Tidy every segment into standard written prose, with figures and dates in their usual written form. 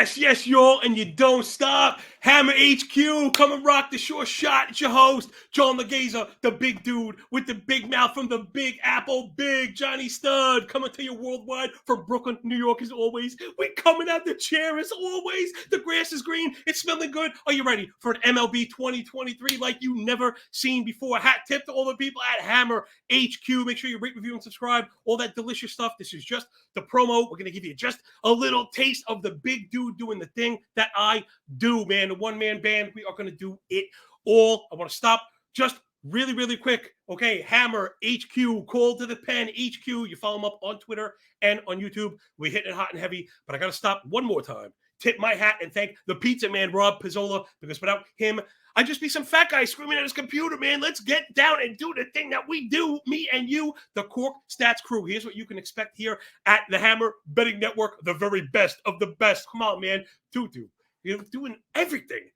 Yes, y'all, and you don't stop. Hammer HQ, come and rock the short shot. It's your host, John Laghezza, the big dude with the big mouth from the Big Apple, Big Johnny Stud, coming to you worldwide from Brooklyn, New York, as always. We coming out the chair as always. The grass is green. It's smelling good. Are you ready for an MLB 2023 like you never seen before? Hat tip to all the people at Hammer HQ. Make sure you rate, review, and subscribe. All that delicious stuff. This is just the promo. We're going to give you just a little taste of the big dude doing the thing that I do, man. The one-man band. We are going to do it all. I want to stop just really quick. Okay, Hammer HQ, call to the pen HQ. You follow them up on Twitter and on YouTube. We're hitting it hot and heavy, but I got to stop one more time. Tip my hat and thank the pizza man, Rob Pizzola, because without him, I'd just be some fat guy screaming at his computer, man. Let's get down and do the thing that we do, me and you, the Cork Stats crew. Here's what you can expect here at the Hammer Betting Network, the very best of the best. Come on, man. Tutu, you're doing everything.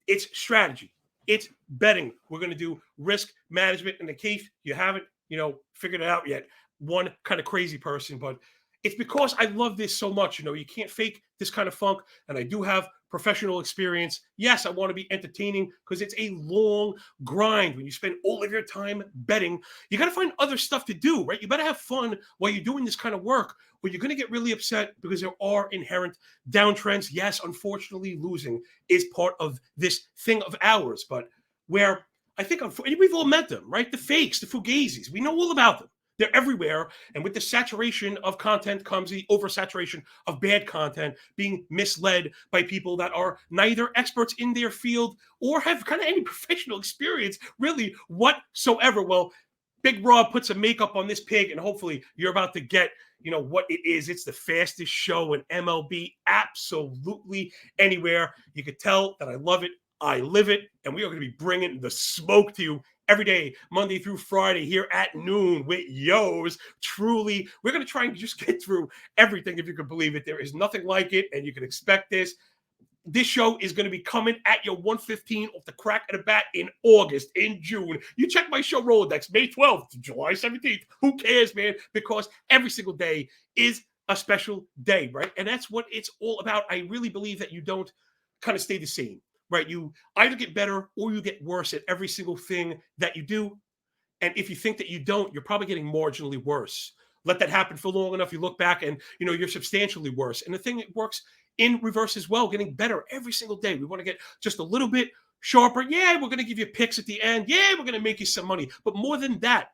It's strategy. It's betting. We're going to do risk management. In the case you haven't, figured it out yet, one kind of crazy person, but it's because I love this so much. You can't fake this kind of funk, and I do have professional experience. Yes, I want to be entertaining because it's a long grind. When you spend all of your time betting, you got to find other stuff to do, right? You better have fun while you're doing this kind of work, or you're going to get really upset because there are inherent downtrends. Yes, unfortunately, losing is part of this thing of ours, but where I think we've all met them, right? The fakes, the fugazis, we know all about them. They're everywhere. And with the saturation of content comes the oversaturation of bad content, being misled by people that are neither experts in their field or have kind of any professional experience really whatsoever. Well, Big Rob put some makeup on this pig, and hopefully you're about to get, what it is. It's the fastest show in MLB absolutely anywhere. You could tell that I love it. I live it. And we are going to be bringing the smoke to you every day, Monday through Friday, here at noon with yours truly. We're going to try and just get through everything, if you can believe it. There is nothing like it, and you can expect this. This show is going to be coming at your 1:15 off the crack of the bat in August, in June. You check my show Rolodex, May 12th to July 17th. Who cares, man? Because every single day is a special day, right? And that's what it's all about. I really believe that you don't kind of stay the same. Right, you either get better or you get worse at every single thing that you do. And if you think that you don't, you're probably getting marginally worse. Let that happen for long enough, you look back and, you're substantially worse. And the thing that works in reverse as well, getting better every single day. We want to get just a little bit sharper. Yeah, we're going to give you picks at the end. Yeah, we're going to make you some money. But more than that,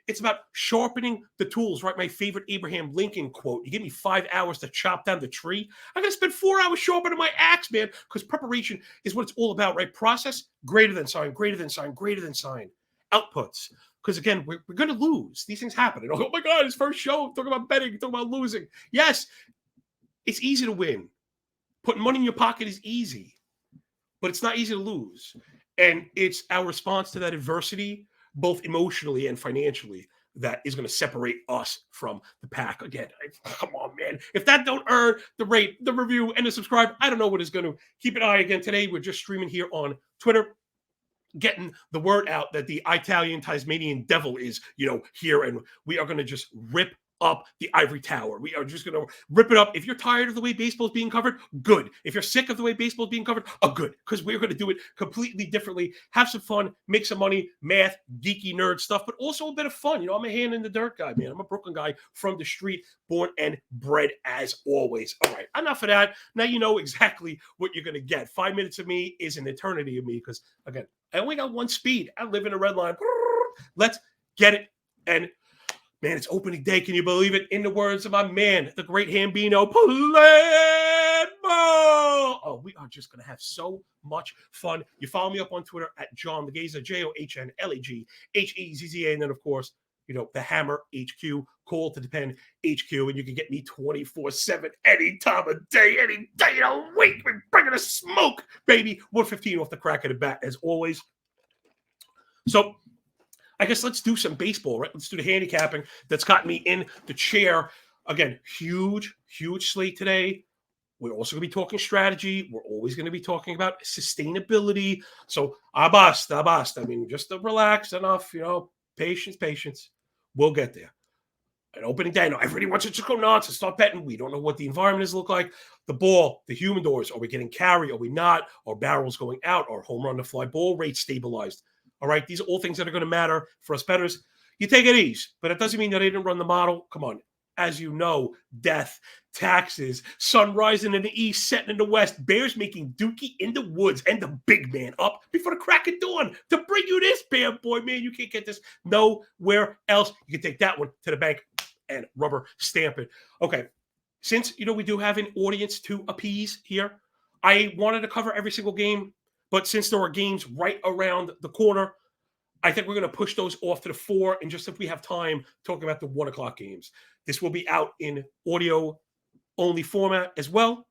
it's about sharpening the tools, right? My favorite Abraham Lincoln quote. You give me 5 hours to chop down the tree. I'm going to spend 4 hours sharpening my axe, man, because preparation is what it's all about, right? Process, greater than sign, greater than sign, greater than sign. Outputs. Because, again, we're going to lose. These things happen. And, oh, my God, his first show. Talking about betting, talking about losing. Yes, it's easy to win. Putting money in your pocket is easy. But it's not easy to lose. And it's our response to that adversity, both emotionally and financially, that is going to separate us from the pack. Again, come on, man. If that don't earn the rate, the review, and the subscribe, I don't know what is going to. Keep an eye. Again, today we're just streaming here on Twitter, getting the word out that the Italian Tasmanian devil is, here, and we are going to just rip up the ivory tower. We are just going to rip it up. If you're tired of the way baseball is being covered, good. If you're sick of the way baseball is being covered, good, because we're going to do it completely differently. Have some fun, make some money, math, geeky nerd stuff, but also a bit of fun. I'm a hand in the dirt guy, man. I'm a Brooklyn guy from the street, born and bred as always. All right, enough of that. Now you know exactly what you're going to get. 5 minutes of me is an eternity of me because, again, I only got one speed. I live in a red line. Let's get it. And man, it's opening day. Can you believe it? In the words of my man, the great Hambino, oh, we are just going to have so much fun. You follow me up on Twitter at John Laghezza, JOHNLAGHEZZA. And then, of course, the Hammer HQ, call to the pen HQ. And you can get me 24/7 any time of day, any day of the week. We're bringing a smoke, baby. 1:15 off the crack of the bat, as always. So, I guess let's do some baseball, right? Let's do the handicapping that's got me in the chair. Again, huge slate today. We're also going to be talking strategy. We're always going to be talking about sustainability. So, basta. I mean, just to relax enough, patience. We'll get there. an opening day. Now, everybody wants to just go nuts and start betting. We don't know what the environment is look like. The ball, the humidors, are we getting carry? Are we not? Are barrels going out? Are home run to fly ball rates stabilized? All right, these are all things that are going to matter for us bettors. You take it easy, but it doesn't mean that I didn't run the model. Come on. As you know, death, taxes, sun rising in the east, setting in the west, bears making dookie in the woods, and the big man up before the crack of dawn to bring you this bad boy, man. You can't get this nowhere else. You can take that one to the bank and rubber stamp it. Okay, since, we do have an audience to appease here, I wanted to cover every single game, but since there are games right around the corner, I think we're going to push those off to the 4, and just if we have time, talk about the 1 o'clock games. This will be out in audio-only format as well.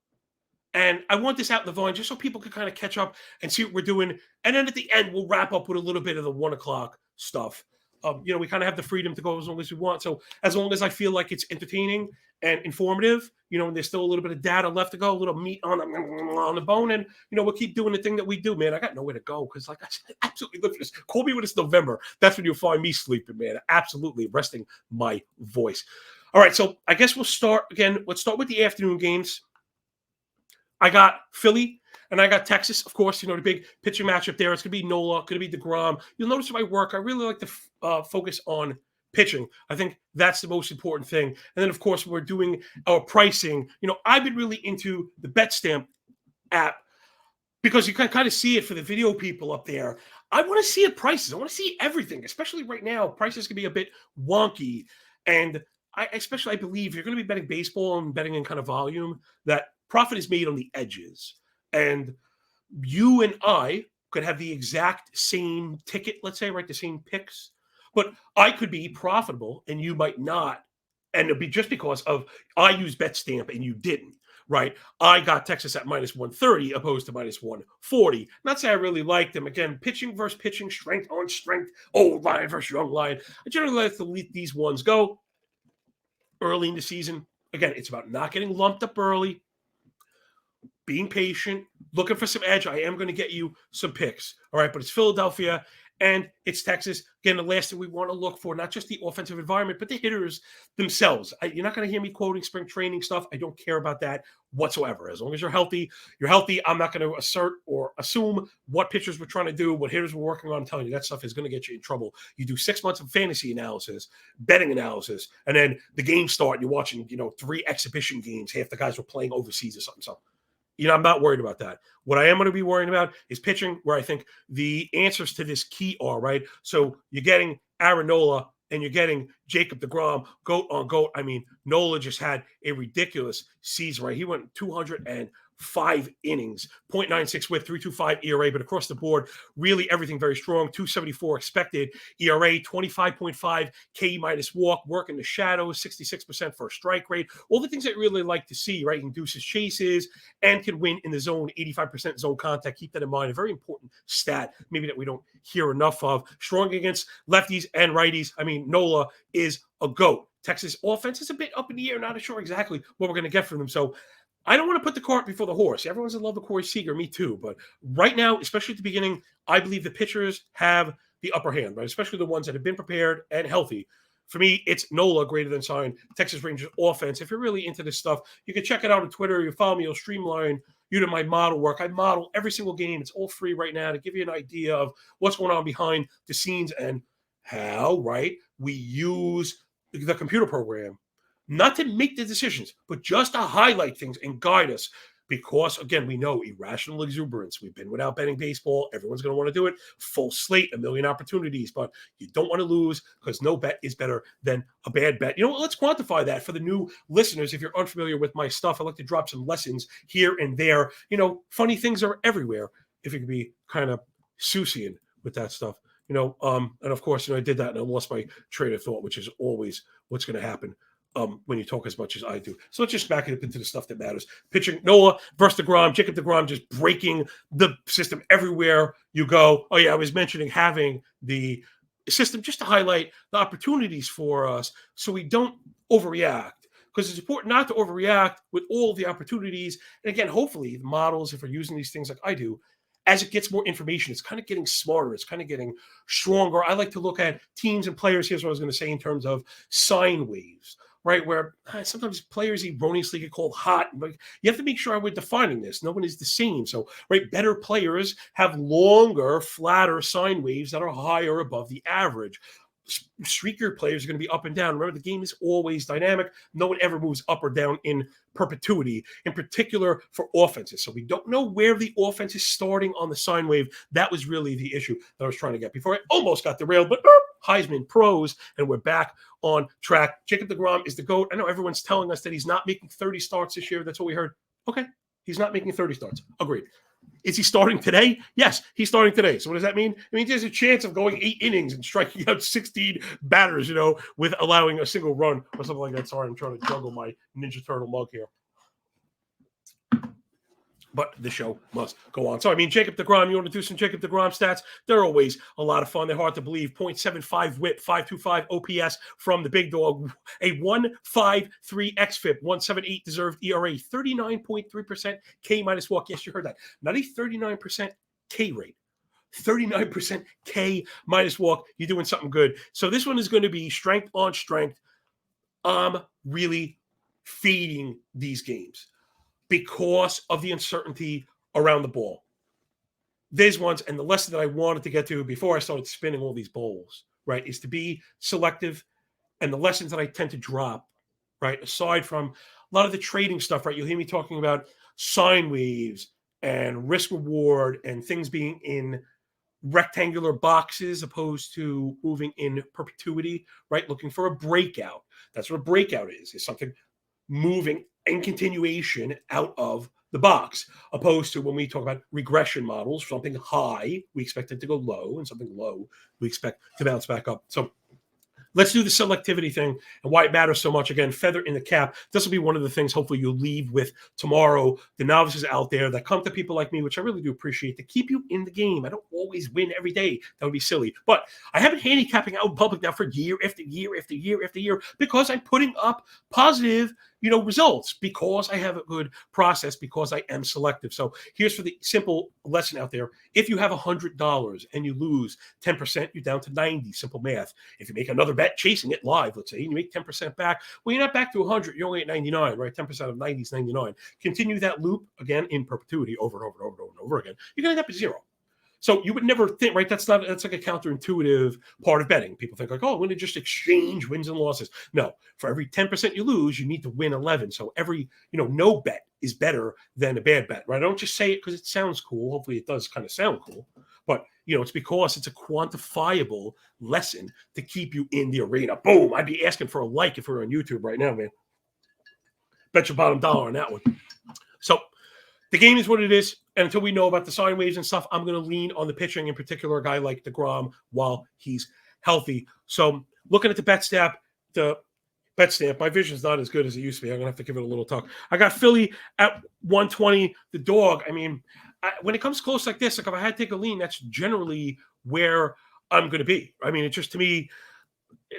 And I want this out in the vine just so people can kind of catch up and see what we're doing. And then at the end, we'll wrap up with a little bit of the 1 o'clock stuff. We kind of have the freedom to go as long as we want. So as long as I feel like it's entertaining and informative, and there's still a little bit of data left to go, a little meat on the bone, and we'll keep doing the thing that we do, man. I got nowhere to go because, like I said, I absolutely live for this. Call me when it's November. That's when you'll find me sleeping, man. Absolutely resting my voice. All right, so I guess we'll start again. Let's start with the afternoon games. I got Philly and I got Texas, of course. The big pitching matchup there. It's going to be Nola, going to be DeGrom. You'll notice in my work, I really like to focus on pitching. I think that's the most important thing. And then, of course, we're doing our pricing. I've been really into the BetStamp app because you can kind of see it for the video people up there. I want to see it prices. I want to see everything, especially right now. Prices can be a bit wonky. And I believe if you're going to be betting baseball and betting in kind of volume, that profit is made on the edges. And you and I could have the exact same ticket, let's say, right? The same picks. But I could be profitable and you might not. And it'll be just because of I use BetStamp and you didn't, right? I got Texas at minus 130 opposed to minus 140. Not say I really like them. Again, pitching versus pitching, strength on strength, old line versus young line. I generally like to let these ones go early in the season. Again, it's about not getting lumped up early, being patient, looking for some edge. I am going to get you some picks. All right, but it's Philadelphia and it's Texas. Again, the last thing we want to look for, not just the offensive environment, but the hitters themselves. You're not going to hear me quoting spring training stuff. I don't care about that whatsoever. As long as you're healthy, you're healthy. I'm not going to assert or assume what pitchers we're trying to do, what hitters we're working on. I'm telling you, that stuff is going to get you in trouble. You do 6 months of fantasy analysis, betting analysis, and then the games start and you're watching, 3 exhibition games. Half the guys were playing overseas or something. So, I'm not worried about that. What I am going to be worrying about is pitching, where I think the answers to this key are, right? So you're getting Aaron Nola and you're getting Jacob deGrom, GOAT on GOAT. I mean, Nola just had a ridiculous season, right? He went 205 innings, 0.96 with 3.25 ERA, but across the board, really everything very strong. 274 expected ERA, 25.5 K minus walk, work in the shadows, 66% for a strike rate. All the things I really like to see, right? Induces chases and can win in the zone, 85% zone contact. Keep that in mind. A very important stat, maybe that we don't hear enough of. Strong against lefties and righties. I mean, Nola is a GOAT. Texas offense is a bit up in the air. Not sure exactly what we're going to get from them. So I don't want to put the cart before the horse. Everyone's in love with Corey Seager, me too. But right now, especially at the beginning, I believe the pitchers have the upper hand, right? Especially the ones that have been prepared and healthy. For me, it's Nola greater than signed, Texas Rangers offense. If you're really into this stuff, you can check it out on Twitter. You follow me, you'll streamline you to my model work. I model every single game. It's all free right now to give you an idea of what's going on behind the scenes and how, right, we use the computer program. Not to make the decisions, but just to highlight things and guide us. Because, again, we know irrational exuberance. We've been without betting baseball. Everyone's going to want to do it. Full slate, a million opportunities. But you don't want to lose because no bet is better than a bad bet. You know what? Let's quantify that for the new listeners. If you're unfamiliar with my stuff, I like to drop some lessons here and there. Funny things are everywhere. If you could be kind of Seussian with that stuff. And, of course, I did that and I lost my train of thought, which is always what's going to happen. When you talk as much as I do. So let's just back it up into the stuff that matters. Pitching Nola versus DeGrom, Jacob deGrom just breaking the system everywhere you go. Oh, yeah, I was mentioning having the system just to highlight the opportunities for us so we don't overreact. Because it's important not to overreact with all the opportunities. And again, hopefully the models, if we're using these things like I do, as it gets more information, it's kind of getting smarter. It's kind of getting stronger. I like to look at teams and players. Here's what I was going to say in terms of sine waves, right? Where sometimes players erroneously get called hot. But you have to make sure we're defining this. No one is the same. So, right, better players have longer, flatter sine waves that are higher above the average. Streakier players are going to be up and down. Remember, the game is always dynamic. No one ever moves up or down in perpetuity, in particular for offenses. So we don't know where the offense is starting on the sine wave. That was really the issue that I was trying to get before I almost got derailed, but Heisman pros, and we're back on track. Jacob deGrom is the GOAT. I know everyone's telling us that he's not making 30 starts this year. That's what we heard. Okay, he's not making 30 starts. Agreed. Is he starting today? Yes, he's starting today. So what does that mean? It means there's a chance of going 8 innings and striking out 16 batters, with allowing a single run or something like that. Sorry, I'm trying to juggle my Ninja Turtle mug here. But the show must go on. So, Jacob deGrom, you want to do some Jacob deGrom stats? They're always a lot of fun. They're hard to believe. 0.75 whip, 525 OPS from the big dog, a 1.53 xFIP, 1.78 deserved ERA, 39.3% K minus walk. Yes, you heard that. Not a 39% K rate. 39% K minus walk. You're doing something good. So this one is going to be strength on strength. I'm really fading these games because of the uncertainty around the ball. There's ones, and the lesson that I wanted to get to before I started spinning all these bowls, right, is to be selective. And the lessons that I tend to drop, right, aside from a lot of the trading stuff, right, you'll hear me talking about sine waves and risk reward and things being in rectangular boxes opposed to moving in perpetuity, right, looking for a breakout. That's what a breakout is something moving in continuation out of the box, opposed to when we talk about regression models, something high, we expect it to go low, and something low, we expect to bounce back up. So let's do the selectivity thing and why it matters so much. Again, feather in the cap. This will be one of the things hopefully you'll leave with tomorrow. The novices out there that come to people like me, which I really do appreciate, to keep you in the game. I don't always win every day. That would be silly. But I have been handicapping out in public now for year after year after year after year because I'm putting up positive results, because I have a good process, because I am selective. So here's for the simple lesson out there. If you have $100 and you lose 10%, you're down to 90, simple math. If you make another bet chasing it live, let's say, and you make 10% back, well, you're not back to 100. You're only at 99, right? 10% of 90 is 99. Continue that loop again in perpetuity over and over and over and over again. You're going to end up at zero. So you would never think, right? That's like a counterintuitive part of betting. People think like, oh, I'm going to just exchange wins and losses. No, for every 10% you lose, you need to win 11. So every, no bet is better than a bad bet, right? I don't just say it because it sounds cool. Hopefully it does kind of sound cool, but it's because it's a quantifiable lesson to keep you in the arena. Boom. I'd be asking for a like if we were on YouTube right now, man. Bet your bottom dollar on that one. So the game is what it is. And until we know about the sine waves and stuff, I'm going to lean on the pitching, in particular, a guy like deGrom while he's healthy. So looking at the bet stamp, my vision's not as good as it used to be. I'm going to have to give it a little talk. I got Philly at 120. The dog, when it comes close like this, like if I had to take a lean, that's generally where I'm going to be. It's just, to me,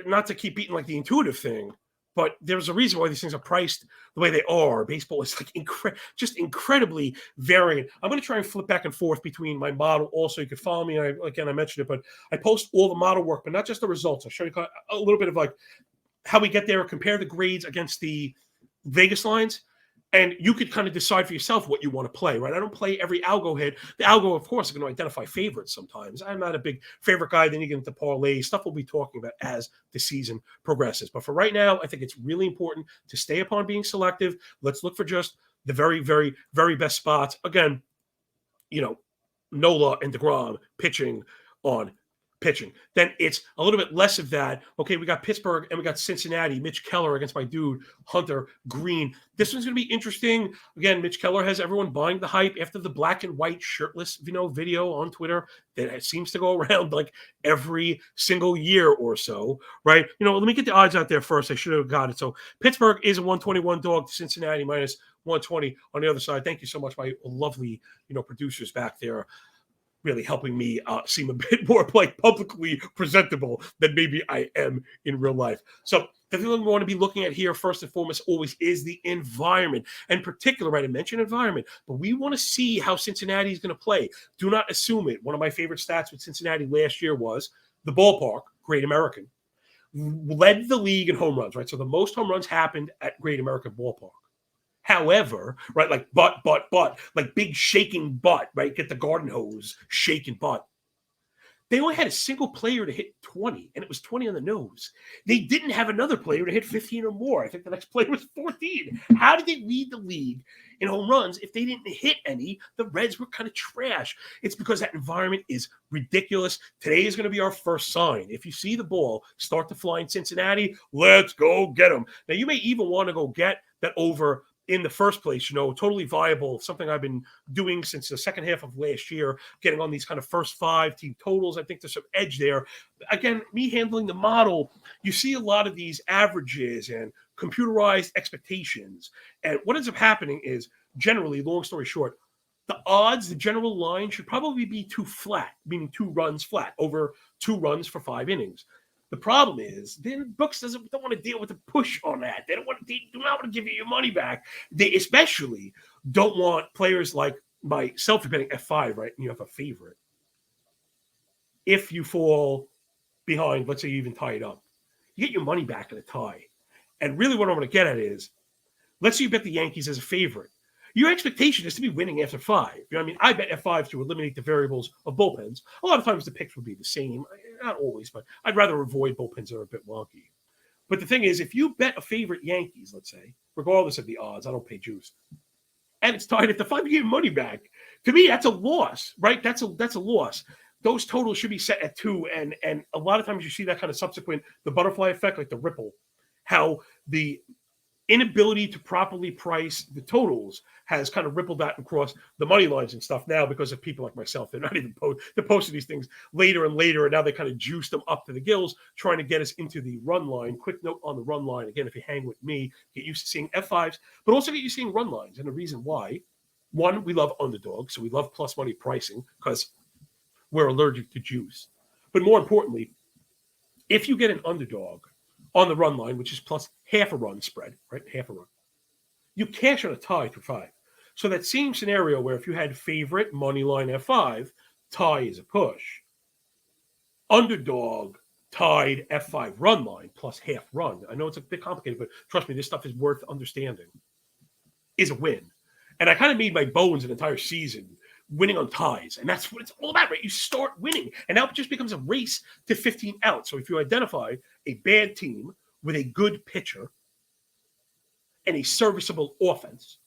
not to keep beating like the intuitive thing, but there's a reason why these things are priced the way they are. Baseball is like just incredibly variant. I'm going to try and flip back and forth between my model. Also, you can follow me. I mentioned it, but I post all the model work, but not just the results. I'll show you a little bit of like how we get there, compare the grades against the Vegas lines. And you could kind of decide for yourself what you want to play, right? I don't play every algo hit. The algo, of course, is going to identify favorites sometimes. I'm not a big favorite guy. Then you get into parlays. Stuff we'll be talking about as the season progresses. But for right now, I think it's really important to stay upon being selective. Let's look for just the very, very, very best spots. Again, Nola and deGrom pitching on pitching. Then it's a little bit less of that. Okay, we got Pittsburgh and we got Cincinnati. Mitch Keller against my dude, Hunter Green. This one's going to be interesting. Again, Mitch Keller has everyone buying the hype after the black and white shirtless, video on Twitter that seems to go around like every single year or so, right? Let me get the odds out there first. I should have got it. So Pittsburgh is a 121 dog to Cincinnati minus 120 on the other side. Thank you so much, my lovely, producers back there. really helping me seem a bit more like publicly presentable than maybe I am in real life. So the thing we want to be looking at here first and foremost always is the environment. In particular, right, I mentioned environment, but we want to see how Cincinnati is going to play. Do not assume it. One of my favorite stats with Cincinnati last year was the ballpark, Great American, led the league in home runs, right? So the most home runs happened at Great American Ballpark. However, right, like butt, like big shaking butt, right? Get the garden hose, shaking butt. They only had a single player to hit 20, and it was 20 on the nose. They didn't have another player to hit 15 or more. I think the next player was 14. How did they lead the league in home runs if they didn't hit any? The Reds were kind of trash. It's because that environment is ridiculous. Today is going to be our first sign. If you see the ball start to fly in Cincinnati, let's go get them. Now, you may even want to go get that over in the first place, totally viable, something I've been doing since the second half of last year, getting on these kind of first 5 team totals. I think there's some edge there. Again, me handling the model, you see a lot of these averages and computerized expectations. And what ends up happening is generally, long story short, the odds, the general line should probably be 2 flat, meaning 2 runs flat, over 2 runs for 5 innings. The problem is, then books don't want to deal with the push on that. They do not want to give you your money back. They especially don't want players like myself, you're betting F5, right? And you have a favorite. If you fall behind, let's say you even tie it up, you get your money back in a tie. And really what I want to get at is, let's say you bet the Yankees as a favorite. Your expectation is to be winning after 5. You know what I mean? I bet F5 to eliminate the variables of bullpens. A lot of times the picks would be the same. Not always, but I'd rather avoid bullpens that are a bit wonky. But the thing is, if you bet a favorite Yankees, let's say, regardless of the odds, I don't pay juice, and it's tied at the 5, you get your money back. To me, that's a loss, right? That's a loss. Those totals should be set at 2, and a lot of times you see that kind of subsequent, the butterfly effect, like the ripple, how the inability to properly price the totals has kind of rippled out across the money lines and stuff now because of people like myself. They're not even they're posting these things later and later, and now they kind of juice them up to the gills, trying to get us into the run line. Quick note on the run line. Again, if you hang with me, get used to seeing F5s, but also get used to seeing run lines. And the reason why, one, we love underdogs, so we love plus money pricing because we're allergic to juice. But more importantly, if you get an underdog on the run line, which is plus half a run spread, right? Half a run. You cash on a tie through 5. So that same scenario where if you had favorite money line F5, tie is a push. Underdog tied F5 run line plus half run. I know it's a bit complicated, but trust me, this stuff is worth understanding. Is a win. And I kind of made my bones an entire season winning on ties. And that's what it's all about, right? You start winning. And now it just becomes a race to 15 out. So if you identify a bad team with a good pitcher and a serviceable offense,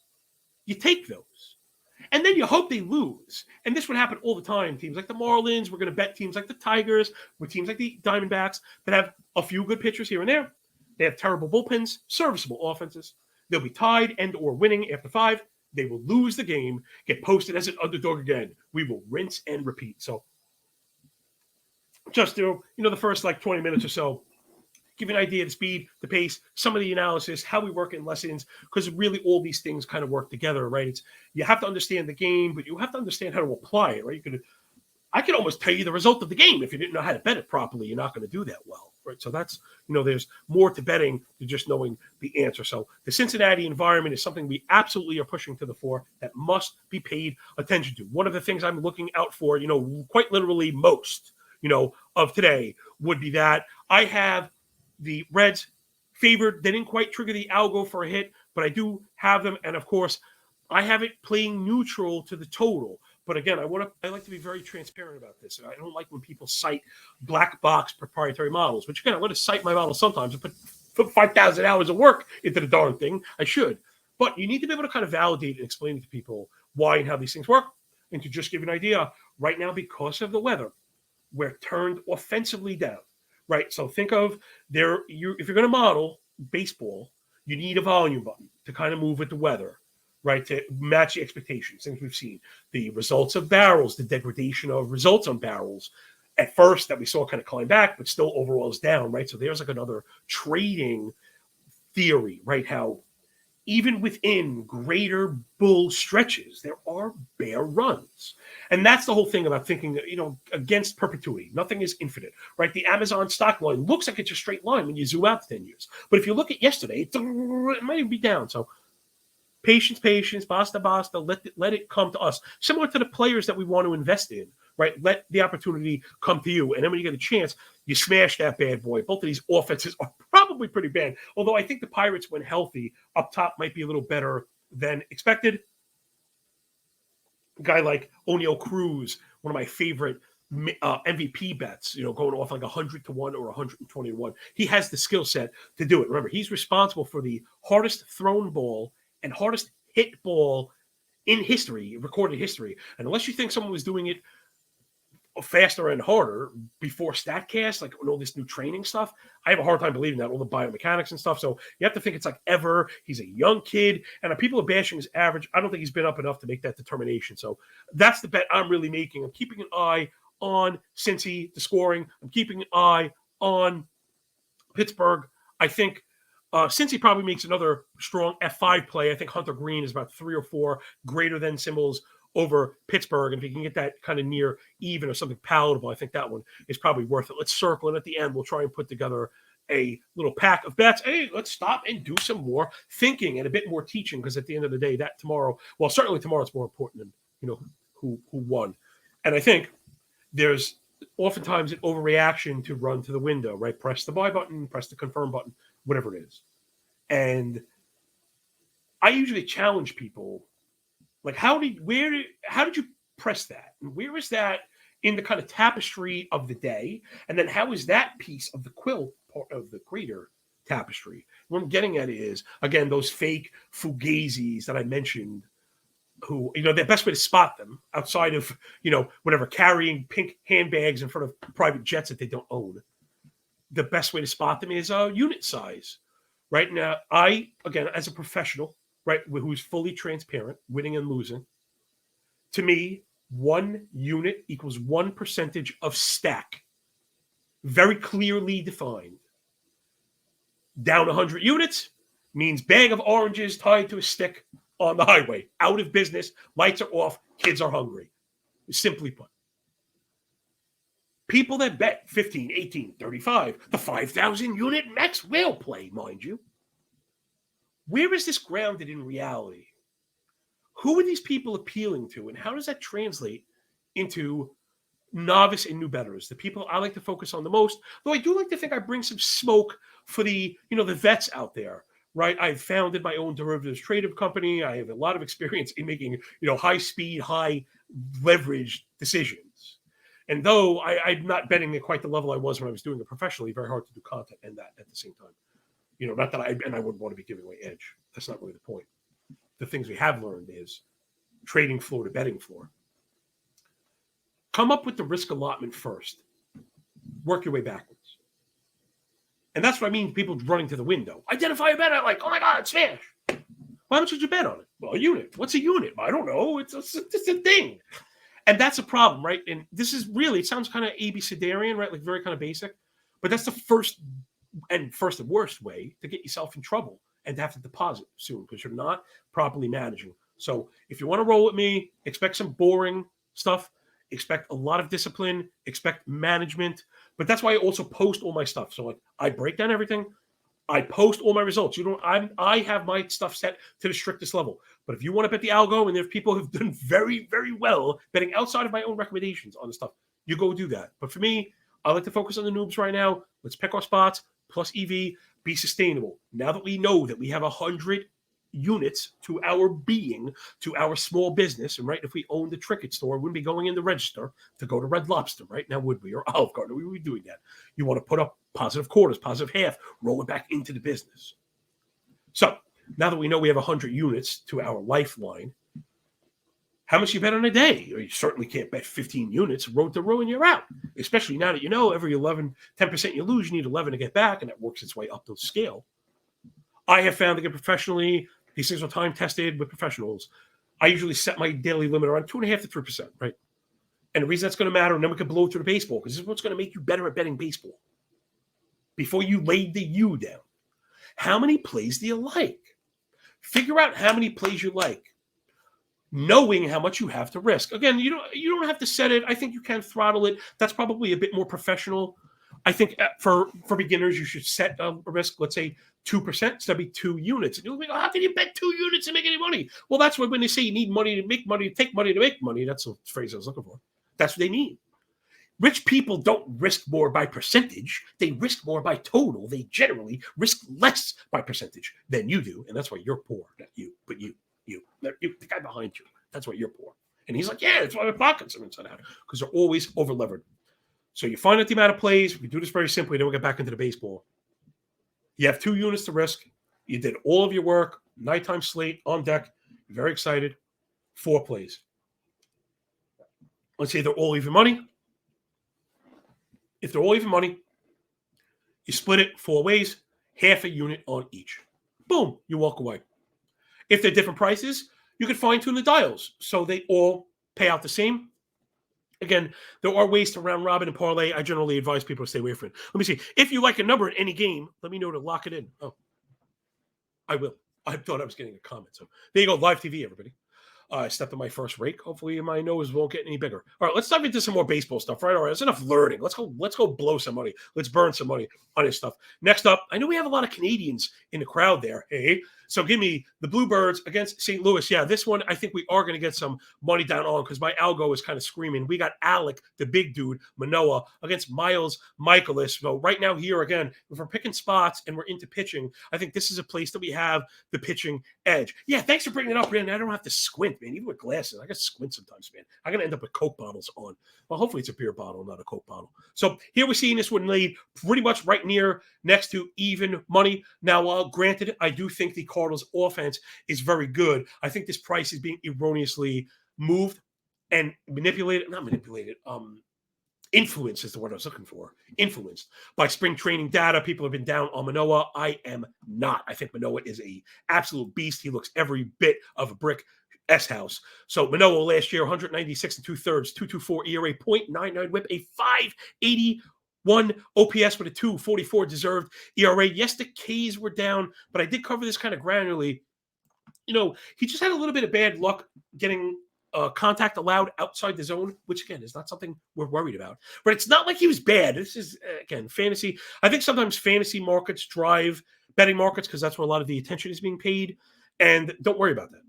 you take those. And then you hope they lose. And this would happen all the time. Teams like the Marlins, we're going to bet teams like the Tigers, with teams like the Diamondbacks that have a few good pitchers here and there. They have terrible bullpens, serviceable offenses. They'll be tied and or winning after 5. They will lose the game, get posted as an underdog again. We will rinse and repeat. So just do, the first 20 minutes or so, give you an idea of the speed, the pace, some of the analysis, how we work in lessons, because really all these things kind of work together, right? You have to understand the game, but you have to understand how to apply it, right? I could almost tell you the result of the game. If you didn't know how to bet it properly, you're not going to do that well, right? So that's, there's more to betting than just knowing the answer. So the Cincinnati environment is something we absolutely are pushing to the fore that must be paid attention to. One of the things I'm looking out for, quite literally most, of today would be that I have the Reds favored. They didn't quite trigger the algo for a hit, but I do have them. And of course, I have it playing neutral to the total. But again, I like to be very transparent about this. I don't like when people cite black box proprietary models, which again, I want to cite my model sometimes and put 5,000 hours of work into the darn thing. I should. But you need to be able to kind of validate and explain to people why and how these things work. And to just give you an idea, right now, because of the weather, we're turned offensively down, right? So think of if you're going to model baseball, you need a volume button to kind of move with the weather, right? To match the expectations, things we've seen. The results of barrels, the degradation of results on barrels at first that we saw kind of climb back, but still overall is down, right? So there's another trading theory, right? How even within greater bull stretches, there are bear runs. And that's the whole thing about thinking, against perpetuity. Nothing is infinite, right? The Amazon stock line looks like it's a straight line when you zoom out to 10 years. But if you look at yesterday, it might even be down. So patience, basta, let it come to us. Similar to the players that we want to invest in, right? Let the opportunity come to you. And then when you get a chance, you smash that bad boy. Both of these offenses are probably pretty bad. Although I think the Pirates, when healthy, up top might be a little better than expected. A guy like O'Neal Cruz, one of my favorite MVP bets, going off like 100 to 1 or 120 to 1. He has the skill set to do it. Remember, he's responsible for the hardest thrown ball and hardest hit ball in history, recorded history. And unless you think someone was doing it faster and harder before StatCast, like all this new training stuff, I have a hard time believing that, all the biomechanics and stuff. So you have to think it's like ever. He's a young kid, and people are bashing his average. I don't think he's been up enough to make that determination. So that's the bet I'm really making. I'm keeping an eye on Cincy, the scoring. I'm keeping an eye on Pittsburgh. I think Cincy probably makes another strong F5 play. I think Hunter Green is about 3 or 4 greater than symbols over Pittsburgh. And if you can get that kind of near even or something palatable, I think that one is probably worth it. Let's circle, and at the end, we'll try and put together a little pack of bets. Hey, let's stop and do some more thinking and a bit more teaching, because at the end of the day, that tomorrow, well, certainly tomorrow it's more important than, who won. And I think there's oftentimes an overreaction to run to the window, right? Press the buy button, press the confirm button, whatever it is. And I usually challenge people, like, how did you press that? And where is that in the kind of tapestry of the day? And then how is that piece of the quilt part of the greater tapestry? What I'm getting at is, again, those fake fugazis that I mentioned, who, the best way to spot them outside of, whatever, carrying pink handbags in front of private jets that they don't own. The best way to spot them is unit size. Right now, again, as a professional, right, who's fully transparent, winning and losing, to me, 1 unit equals 1% of stack. Very clearly defined. Down 100 units means bag of oranges tied to a stick on the highway. Out of business, lights are off, kids are hungry. Simply put. People that bet 15, 18, 35, the 5,000 unit max whale play, mind you. Where is this grounded in reality? Who are these people appealing to, and how does that translate into novice and new bettors, the people I like to focus on the most? Though I do like to think I bring some smoke for the vets out there, right? I've founded my own derivatives trading company. I have a lot of experience in making, high speed, high leverage decisions. And though I'm not betting at quite the level I was when I was doing it professionally, very hard to do content and that at the same time. Not that I wouldn't want to be giving away edge. That's not really the point. The things we have learned is trading floor to betting floor. Come up with the risk allotment first. Work your way backwards. And that's what I mean, people running to the window. Identify a bet. I'm like, oh my God, smash. Why much did you bet on it? Well, a unit. What's a unit? I don't know. It's a thing. And that's a problem, right? And this is really, it sounds kind of abecedarian, right? Like very kind of basic. But that's the first and worst way to get yourself in trouble and to have to deposit soon, because you're not properly managing. So if you want to roll with me, expect some boring stuff, expect a lot of discipline, expect management. But that's why I also post all my stuff. So like, I break down everything. I post all my results. I have my stuff set to the strictest level. But if you want to bet the algo, and there's people who've done very, very well betting outside of my own recommendations on the stuff, you go do that. But for me, I like to focus on the noobs right now. Let's pick our spots, plus EV, be sustainable. Now that we know that we have 100 units to our being, to our small business, and right, if we owned the Tricket store, we wouldn't be going in the register to go to Red Lobster, right? Now, would we? Or Olive Garden, we would be doing that. You want to put up positive quarters, positive half, roll it back into the business. So now that we know we have 100 units to our lifeline, how much you bet on a day? You certainly can't bet 15 units. Road to ruin, you're out. Especially now that every 10% you lose, you need 11 to get back, and that works its way up the scale. I have found to get professionally, these things are time tested with professionals. I usually set my daily limit around 2.5 to 3%, right? And the reason that's going to matter, and then we can blow through the baseball, because this is what's going to make you better at betting baseball. Before you lay the U down, how many plays do you like? Figure out how many plays you like, knowing how much you have to risk. Again, you don't have to set it. I think you can throttle it. That's probably a bit more professional. I think for beginners, you should set a risk. Let's say 2%. So that'd be 2 units. And you'll be like, how can you bet 2 units and make any money? Well, that's when they say you need money to make money, take money to make money. That's the phrase I was looking for. That's what they mean. Rich people don't risk more by percentage. They risk more by total. They generally risk less by percentage than you do. And that's why you're poor. Not you, but you, the guy behind you. That's why you're poor. And he's like, yeah, that's why my pockets are inside out. Because they're always over levered. So you find out the amount of plays. We do this very simply. Then we'll get back into the baseball. You have 2 units to risk. You did all of your work. Nighttime slate on deck. You're very excited. 4 plays. Let's say they're all even money. If they're all even money, you split it 4 ways, half a unit on each. Boom, you walk away. If they're different prices, you can fine-tune the dials so they all pay out the same. Again, there are ways to round robin and parlay. I generally advise people to stay away from it. Let me see. If you like a number in any game, let me know to lock it in. Oh, I will. I thought I was getting a comment. So there you go. Live TV, everybody. I stepped on my first rake. Hopefully my nose won't get any bigger. All right, let's dive into some more baseball stuff. Right, all right, that's enough learning. Let's go blow some money. Let's burn some money on this stuff. Next up, I know we have a lot of Canadians in the crowd there. Hey, so give me the Bluebirds against St. Louis. Yeah, this one I think we are going to get some money down on because my algo is kind of screaming. We got Alec, the big dude, Manoah, against Miles Michaelis. So right now here again, if we're picking spots and we're into pitching, I think this is a place that we have the pitching edge. Yeah, thanks for bringing it up, man. I don't have to squint, man. Even with glasses, I got to squint sometimes, man. I'm going to end up with Coke bottles on. Well, hopefully it's a beer bottle, not a Coke bottle. So here we're seeing this one laid pretty much right near next to even money. Now, granted, I do think the Cardinals offense is very good. I think this price is being erroneously moved and manipulated, not manipulated, influenced is the word I was looking for. Influenced by spring training data. People have been down on Manoah. I am not. I think Manoah is a absolute beast. He looks every bit of a brick S-house. So Manoah last year, 196 and 2/3, 2.24 ERA, .99 WHIP, a 5.81 OPS with a 2.44 deserved ERA. Yes, the K's were down, but I did cover this kind of granularly. You know, he just had a little bit of bad luck getting contact allowed outside the zone, which again is not something we're worried about. But it's not like he was bad. This is again fantasy. I think sometimes fantasy markets drive betting markets because that's where a lot of the attention is being paid. And don't worry about that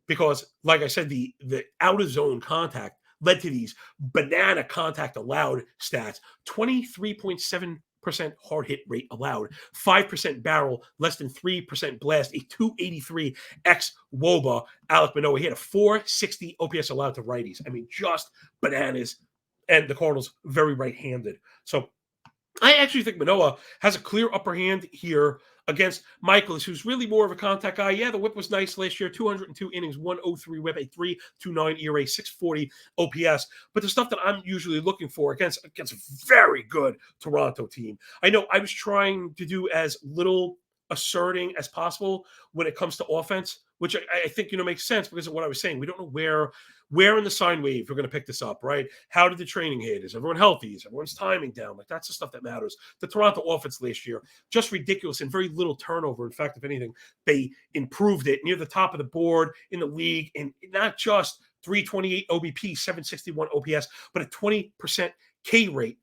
because, like I said, the out of zone contact led to these banana contact allowed stats: 23.7% hard hit rate allowed, 5% barrel, less than 3% blast, a 283 x WOBA. Alec Manoah, he had a 460 OPS allowed to righties. I mean, just bananas. And the Cardinals very right-handed. So I actually think Manoah has a clear upper hand here against Michaelis, who's really more of a contact guy. Yeah, the whip was nice last year, 202 innings, 103 whip, a 3.29 ERA, 640 OPS. But the stuff that I'm usually looking for against a very good Toronto team. I know I was trying to do as little asserting as possible when it comes to offense, which I think, makes sense because of what I was saying. We don't know where in the sine wave we're going to pick this up, right? How did the training hit? Is everyone healthy? Is everyone's timing down? Like, that's the stuff that matters. The Toronto offense last year, just ridiculous and very little turnover. In fact, if anything, they improved it near the top of the board in the league, and not just 328 OBP, 761 OPS, but a 20% K rate.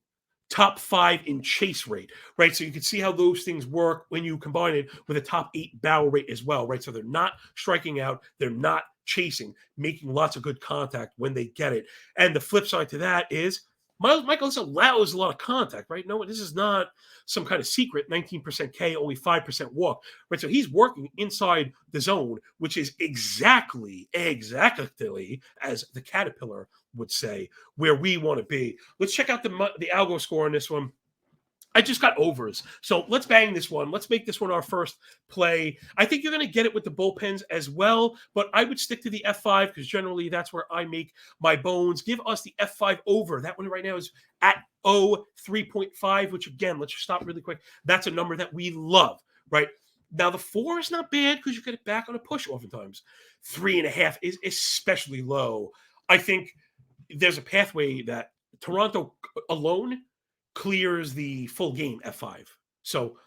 Top 5 in chase rate, right? So you can see how those things work when you combine it with a top 8 barrel rate as well, right? So they're not striking out, they're not chasing, making lots of good contact when they get it. And the flip side to that is Miles Michaelis allows a lot of contact, right? No, this is not some kind of secret 19% K, only 5% walk, right? So he's working inside the zone, which is exactly as the Caterpillar would say, where we want to be. Let's check out the algo score on this one. I just got overs. So let's bang this one. Let's make this one our first play. I think you're going to get it with the bullpens as well, but I would stick to the F5 because generally that's where I make my bones. Give us the F5 over. That one right now is at 3.5, which again, let's just stop really quick. That's a number that we love, right? Now, the 4 is not bad because you get it back on a push oftentimes. 3.5 is especially low. I think there's a pathway that Toronto alone clears the full game F5. So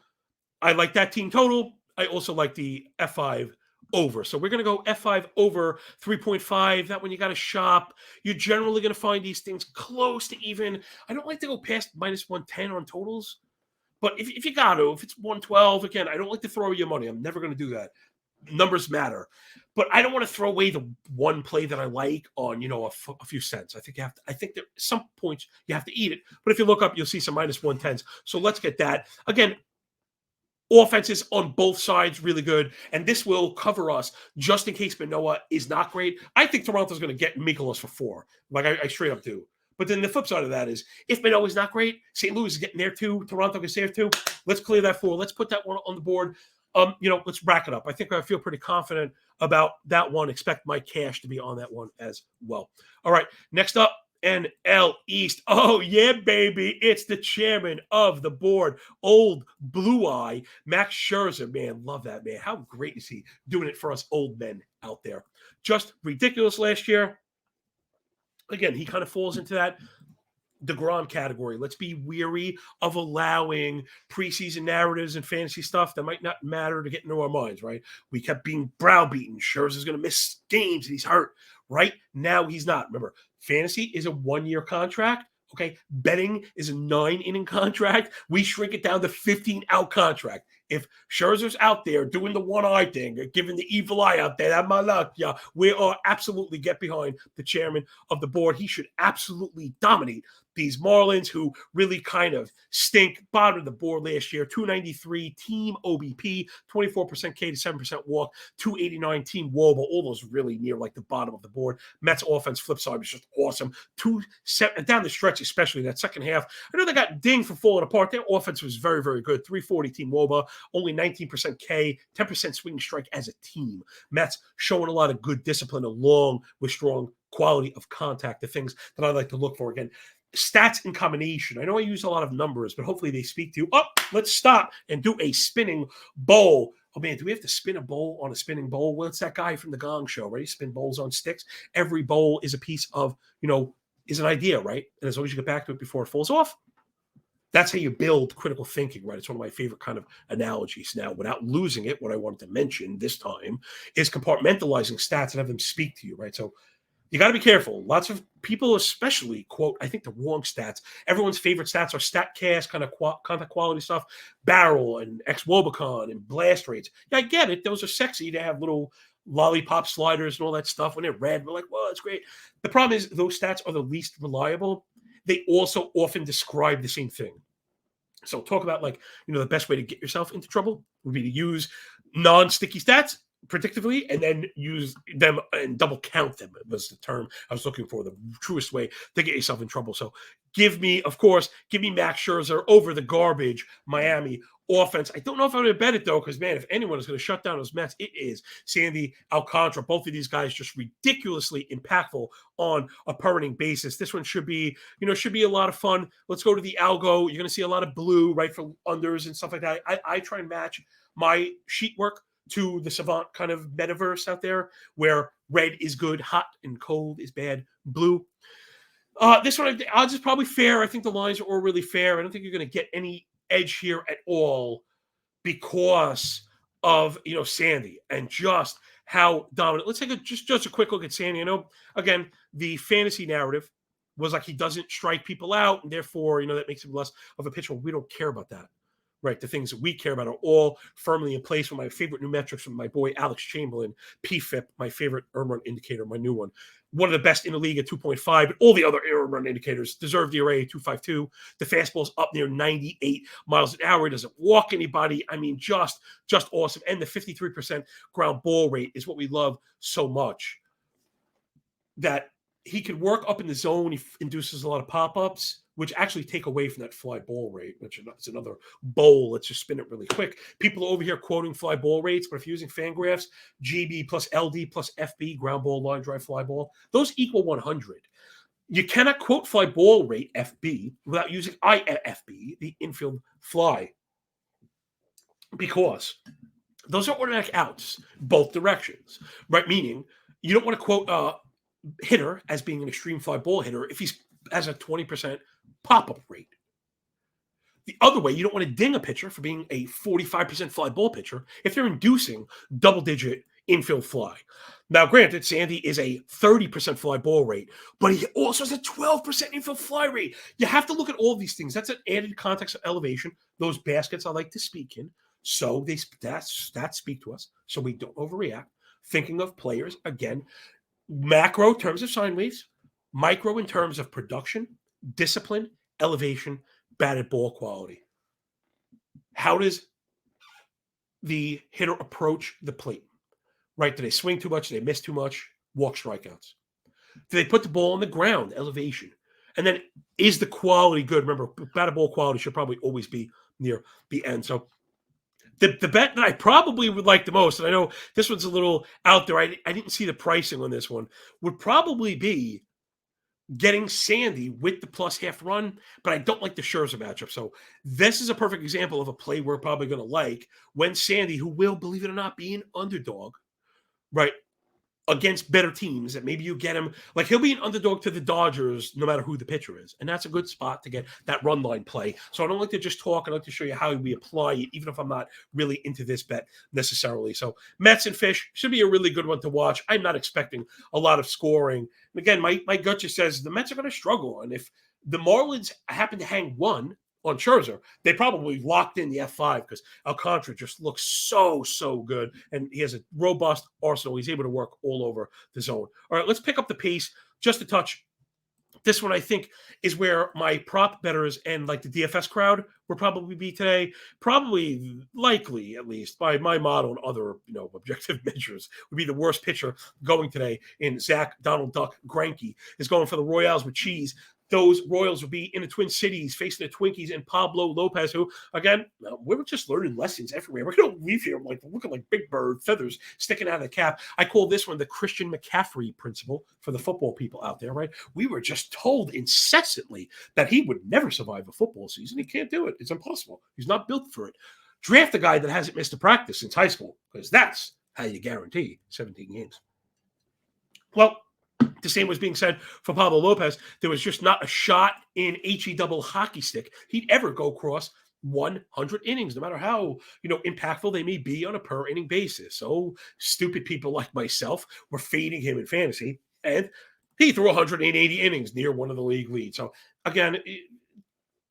I like that team total. I also like the F5 over. So we're going to go F5 over 3.5. That one you got to shop. You're generally going to find these things close to even. I don't like to go past minus 110 on totals. But if you got to, if it's 112, again, I don't like to throw your money. I'm never going to do that. Numbers matter. But I don't want to throw away the one play that I like on, a few cents. I think you have to, I think that at some points you have to eat it. But if you look up, you'll see some minus 110s. So let's get that. Again, offenses on both sides really good, and this will cover us just in case Manoah is not great. I think Toronto's going to get Mikolas for 4. Like I straight up do. But then the flip side of that is if Manoah is not great, St. Louis is getting there too. Toronto gets there too. Let's clear that 4. Let's put that one on the board. Let's rack it up. I think I feel pretty confident about that one. Expect my cash to be on that one as well. All right, next up, NL East. Oh, yeah, baby. It's the chairman of the board, old blue eye, Max Scherzer. Man, love that man. How great is he doing it for us old men out there? Just ridiculous last year. Again, he kind of falls into that DeGrom category. Let's be weary of allowing preseason narratives and fantasy stuff that might not matter to get into our minds, right? We kept being browbeaten. Scherzer's going to miss games and he's hurt. Right now, he's not. Remember, fantasy is a 1-year contract. Okay, betting is a 9-inning contract. We shrink it down to 15-out contract. If Scherzer's out there doing the one-eye thing, giving the evil eye out there, that my luck, yeah, we are absolutely get behind the chairman of the board. He should absolutely dominate these Marlins, who really kind of stink. Bottom of the board last year, 293 team OBP, 24% K to 7% walk, 289 team WOBA. All those really near like the bottom of the board. Mets offense flip side was just awesome. Down the stretch, especially that second half. I know they got dinged for falling apart. Their offense was very, very good. 340 team WOBA, only 19% K, 10% swing strike as a team. Mets showing a lot of good discipline along with strong quality of contact, the things that I like to look for. Again, stats in combination. I know I use a lot of numbers, but hopefully they speak to you. Oh, let's stop and do a spinning bowl. Oh, man, do we have to spin a bowl on a spinning bowl? Well, it's that guy from the Gong Show, right? Spin bowls on sticks. Every bowl is a piece of, is an idea, right? And as long as you get back to it before it falls off, that's how you build critical thinking, right? It's one of my favorite kind of analogies. Now, without losing it, what I wanted to mention this time is compartmentalizing stats and have them speak to you, right? So you got to be careful. Lots of people especially quote, I think, the wrong stats. Everyone's favorite stats are StatCast, kind of contact quality stuff, barrel and xWOBAcon and blast rates. Yeah, I get it. Those are sexy to have little lollipop sliders and all that stuff when they're red. We're like, well, it's great. The problem is those stats are the least reliable. They also often describe the same thing. So talk about the best way to get yourself into trouble would be to use non-sticky stats predictively and then use them and double count them was the term I was looking for, the truest way to get yourself in trouble. So give me Max Scherzer over the garbage Miami offense. I don't know if I'm going to bet it though, because man, if anyone is going to shut down those Mets, it is Sandy Alcantara. Both of these guys just ridiculously impactful on a per inning basis. This one should be a lot of fun. Let's go to the algo. You're going to see a lot of blue, right, for unders and stuff like that. I try and match my sheet work to the savant kind of metaverse out there where red is good, hot and cold is bad, blue. This one, odds is probably fair. I think the lines are all really fair. I don't think you're going to get any edge here at all because of, Sandy and just how dominant. Let's take just a quick look at Sandy. I know, again, the fantasy narrative was like he doesn't strike people out, and therefore, that makes him less of a pitcher. We don't care about that. Right, the things that we care about are all firmly in place. With my favorite new metrics from my boy Alex Chamberlain, PFIP, my favorite earn run indicator, my new one. One of the best in the league at 2.5, but all the other earn run indicators, deserved ERA 2.52. The fastball's up near 98 miles an hour. He doesn't walk anybody. I mean, just awesome. And the 53% ground ball rate is what we love so much. That he could work up in the zone. He induces a lot of pop-ups, which actually take away from that fly ball rate, which is another bowl. Let's just spin it really quick. People are over here quoting fly ball rates, but if you're using Fangraphs, GB plus LD plus FB, ground ball, line drive, fly ball, those equal 100. You cannot quote fly ball rate FB without using IFB, the infield fly, because those are automatic outs, both directions, right? Meaning you don't want to quote hitter as being an extreme fly ball hitter if he's has a 20% pop-up rate. The other way, you don't want to ding a pitcher for being a 45% fly ball pitcher if they're inducing double-digit infield fly. Now, granted, Sandy is a 30% fly ball rate, but he also has a 12% infield fly rate. You have to look at all these things. That's an added context of elevation. Those baskets I like to speak in. So that speak to us so we don't overreact. Thinking of players, again, macro in terms of sine waves, micro in terms of production, discipline, elevation, batted ball quality. How does the hitter approach the plate? Right? Do they swing too much? Do they miss too much? Walk strikeouts. Do they put the ball on the ground? Elevation. And then is the quality good? Remember, batted ball quality should probably always be near the end. So the bet that I probably would like the most, and I know this one's a little out there, I didn't see the pricing on this one, would probably be getting Sandy with the plus half run, but I don't like the Scherzer matchup. So this is a perfect example of a play we're probably going to like when Sandy, who will, believe it or not, be an underdog, right, against better teams, that maybe you get him, like he'll be an underdog to the Dodgers no matter who the pitcher is. And that's a good spot to get that run line play. So I don't like to just talk. I like to show you how we apply it, even if I'm not really into this bet necessarily. So Mets and Fish should be a really good one to watch. I'm not expecting a lot of scoring. And again, my gut just says the Mets are going to struggle. And if the Marlins happen to hang one on Scherzer, they probably locked in the F5 because Alcantara just looks so good. And he has a robust arsenal. He's able to work all over the zone. All right, let's pick up the pace just a touch. This one, I think, is where my prop bettors and like the DFS crowd will probably be today. Probably, likely, at least, by my model and other objective measures, would be the worst pitcher going today in Zach Donald Duck Greinke is going for the Royals with cheese. Those Royals will be in the Twin Cities facing the Twinkies and Pablo Lopez, who, again, we were just learning lessons everywhere. We're going to leave here looking like big bird feathers sticking out of the cap. I call this one the Christian McCaffrey principle for the football people out there, right? We were just told incessantly that he would never survive a football season. He can't do it. It's impossible. He's not built for it. Draft a guy that hasn't missed a practice since high school, because that's how you guarantee 17 games. Well, the same was being said for Pablo Lopez. There was just not a shot in double hockey stick he'd ever go across 100 innings, no matter how impactful they may be on a per inning basis. So stupid people like myself were fading him in fantasy, and he threw 180 innings, near one of the league leads. So again,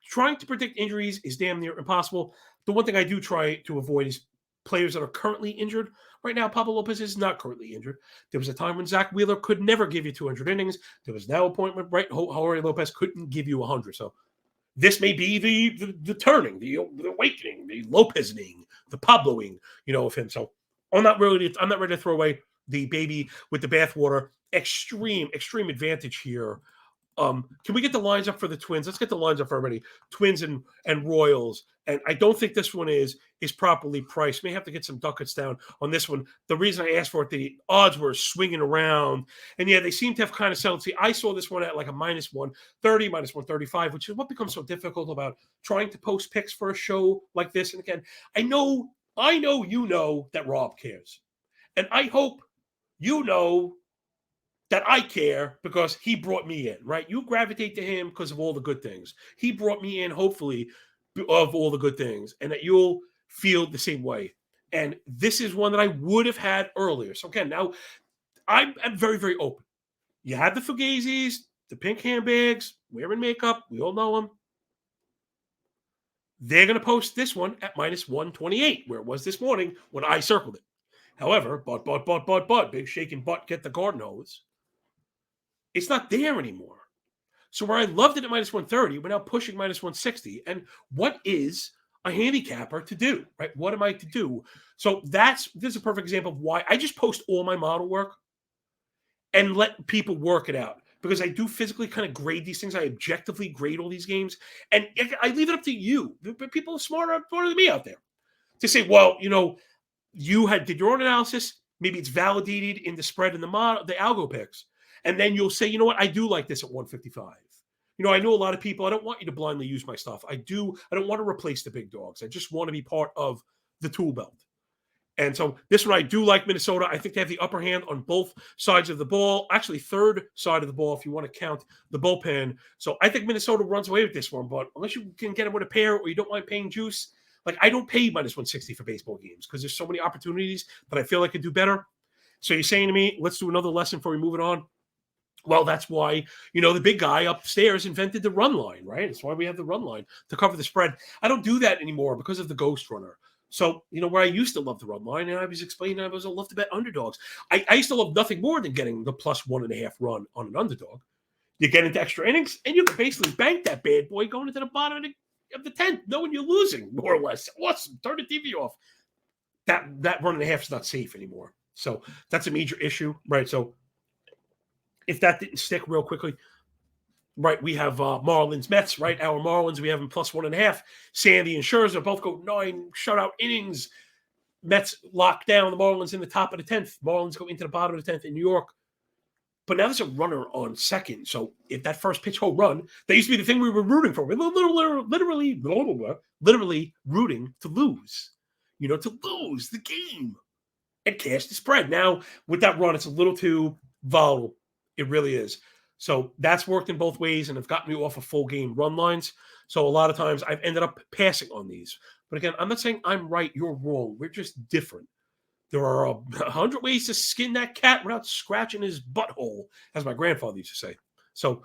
trying to predict injuries is damn near impossible. The one thing I do try to avoid is players that are currently injured. Right now, Pablo Lopez is not currently injured. There was a time when Zach Wheeler could never give you 200 innings. There was now a point when Jorge Lopez couldn't give you 100. So this may be the turning, the awakening, the Lopezing, the Pabloing, of him. So I'm not ready to throw away the baby with the bathwater. Extreme advantage here. Can we get the lines up for the Twins? Let's get the lines up for everybody. Twins and Royals. And I don't think this one is properly priced. May have to get some ducats down on this one. The reason I asked for it, the odds were swinging around. And yeah, they seem to have kind of settled. See, I saw this one at like a minus 130, minus 135, which is what becomes so difficult about trying to post picks for a show like this. And again, I know that Rob cares. And I hope that I care because he brought me in, right? You gravitate to him because of all the good things. He brought me in, hopefully, of all the good things, and that you'll feel the same way. And this is one that I would have had earlier. So again, now I'm very, very open. You had the Fugazis, the pink handbags, wearing makeup. We all know them. They're going to post this one at minus 128, where it was this morning when I circled it. However, but, big shaking butt, get the garden hose. It's not there anymore. So where I loved it at minus 130, we're now pushing minus 160. And what is a handicapper to do, right? What am I to do? So this is a perfect example of why I just post all my model work and let people work it out. Because I do physically kind of grade these things. I objectively grade all these games. And I leave it up to you. People are smarter than me out there to say, well, you did your own analysis. Maybe it's validated in the spread and the model, the algo picks. And then you'll say, you know what, I do like this at 155. I know a lot of people, I don't want you to blindly use my stuff. I don't want to replace the big dogs. I just want to be part of the tool belt. And so this one, I do like Minnesota. I think they have the upper hand on both sides of the ball. Actually, third side of the ball, if you want to count the bullpen. So I think Minnesota runs away with this one. But unless you can get them with a pair or you don't mind paying juice, like I don't pay minus 160 for baseball games because there's so many opportunities that I feel I could do better. So you're saying to me, let's do another lesson before we move it on? Well, that's why, the big guy upstairs invented the run line, right? That's why we have the run line to cover the spread. I don't do that anymore because of the ghost runner. So, where I used to love the run line, and I was explaining I love to bet underdogs. I used to love nothing more than getting the +1.5 run on an underdog. You get into extra innings, and you can basically bank that bad boy going into the bottom of the 10th, knowing you're losing, more or less. Awesome. Turn the TV off. That 1.5 is not safe anymore. So that's a major issue, right? So if that didn't stick real quickly, right, we have Marlins Mets, right? Our Marlins, we have them +1.5. Sandy and Scherzer both go 9 shutout innings. Mets lock down the Marlins in the top of the 10th. Marlins go into the bottom of the 10th in New York. But now there's a runner on second. So if that first pitch home run, that used to be the thing we were rooting for. We're literally rooting to lose, to lose the game and cash the spread. Now, with that run, it's a little too volatile. It really is. So that's worked in both ways and have gotten me off of full game run lines. So a lot of times I've ended up passing on these. But again, I'm not saying I'm right, you're wrong. We're just different. There are 100 ways to skin that cat without scratching his butthole, as my grandfather used to say. So,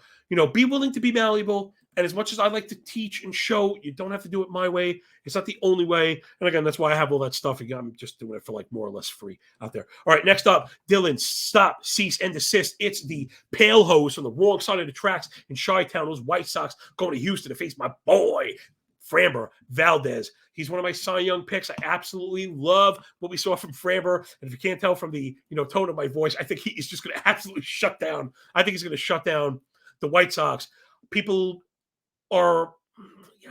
be willing to be malleable. And as much as I like to teach and show, you don't have to do it my way. It's not the only way. And again, that's why I have all that stuff. Again, I'm just doing it for more or less free out there. All right, next up, Dylan, stop, cease, and desist. It's the pale hose on the wrong side of the tracks in Chi-Town. Those White Sox going to Houston to face my boy, Framber Valdez. He's one of my Cy Young picks. I absolutely love what we saw from Framber. And if you can't tell from the tone of my voice, I think he is just going to absolutely shut down. I think he's going to shut down the White Sox. People are,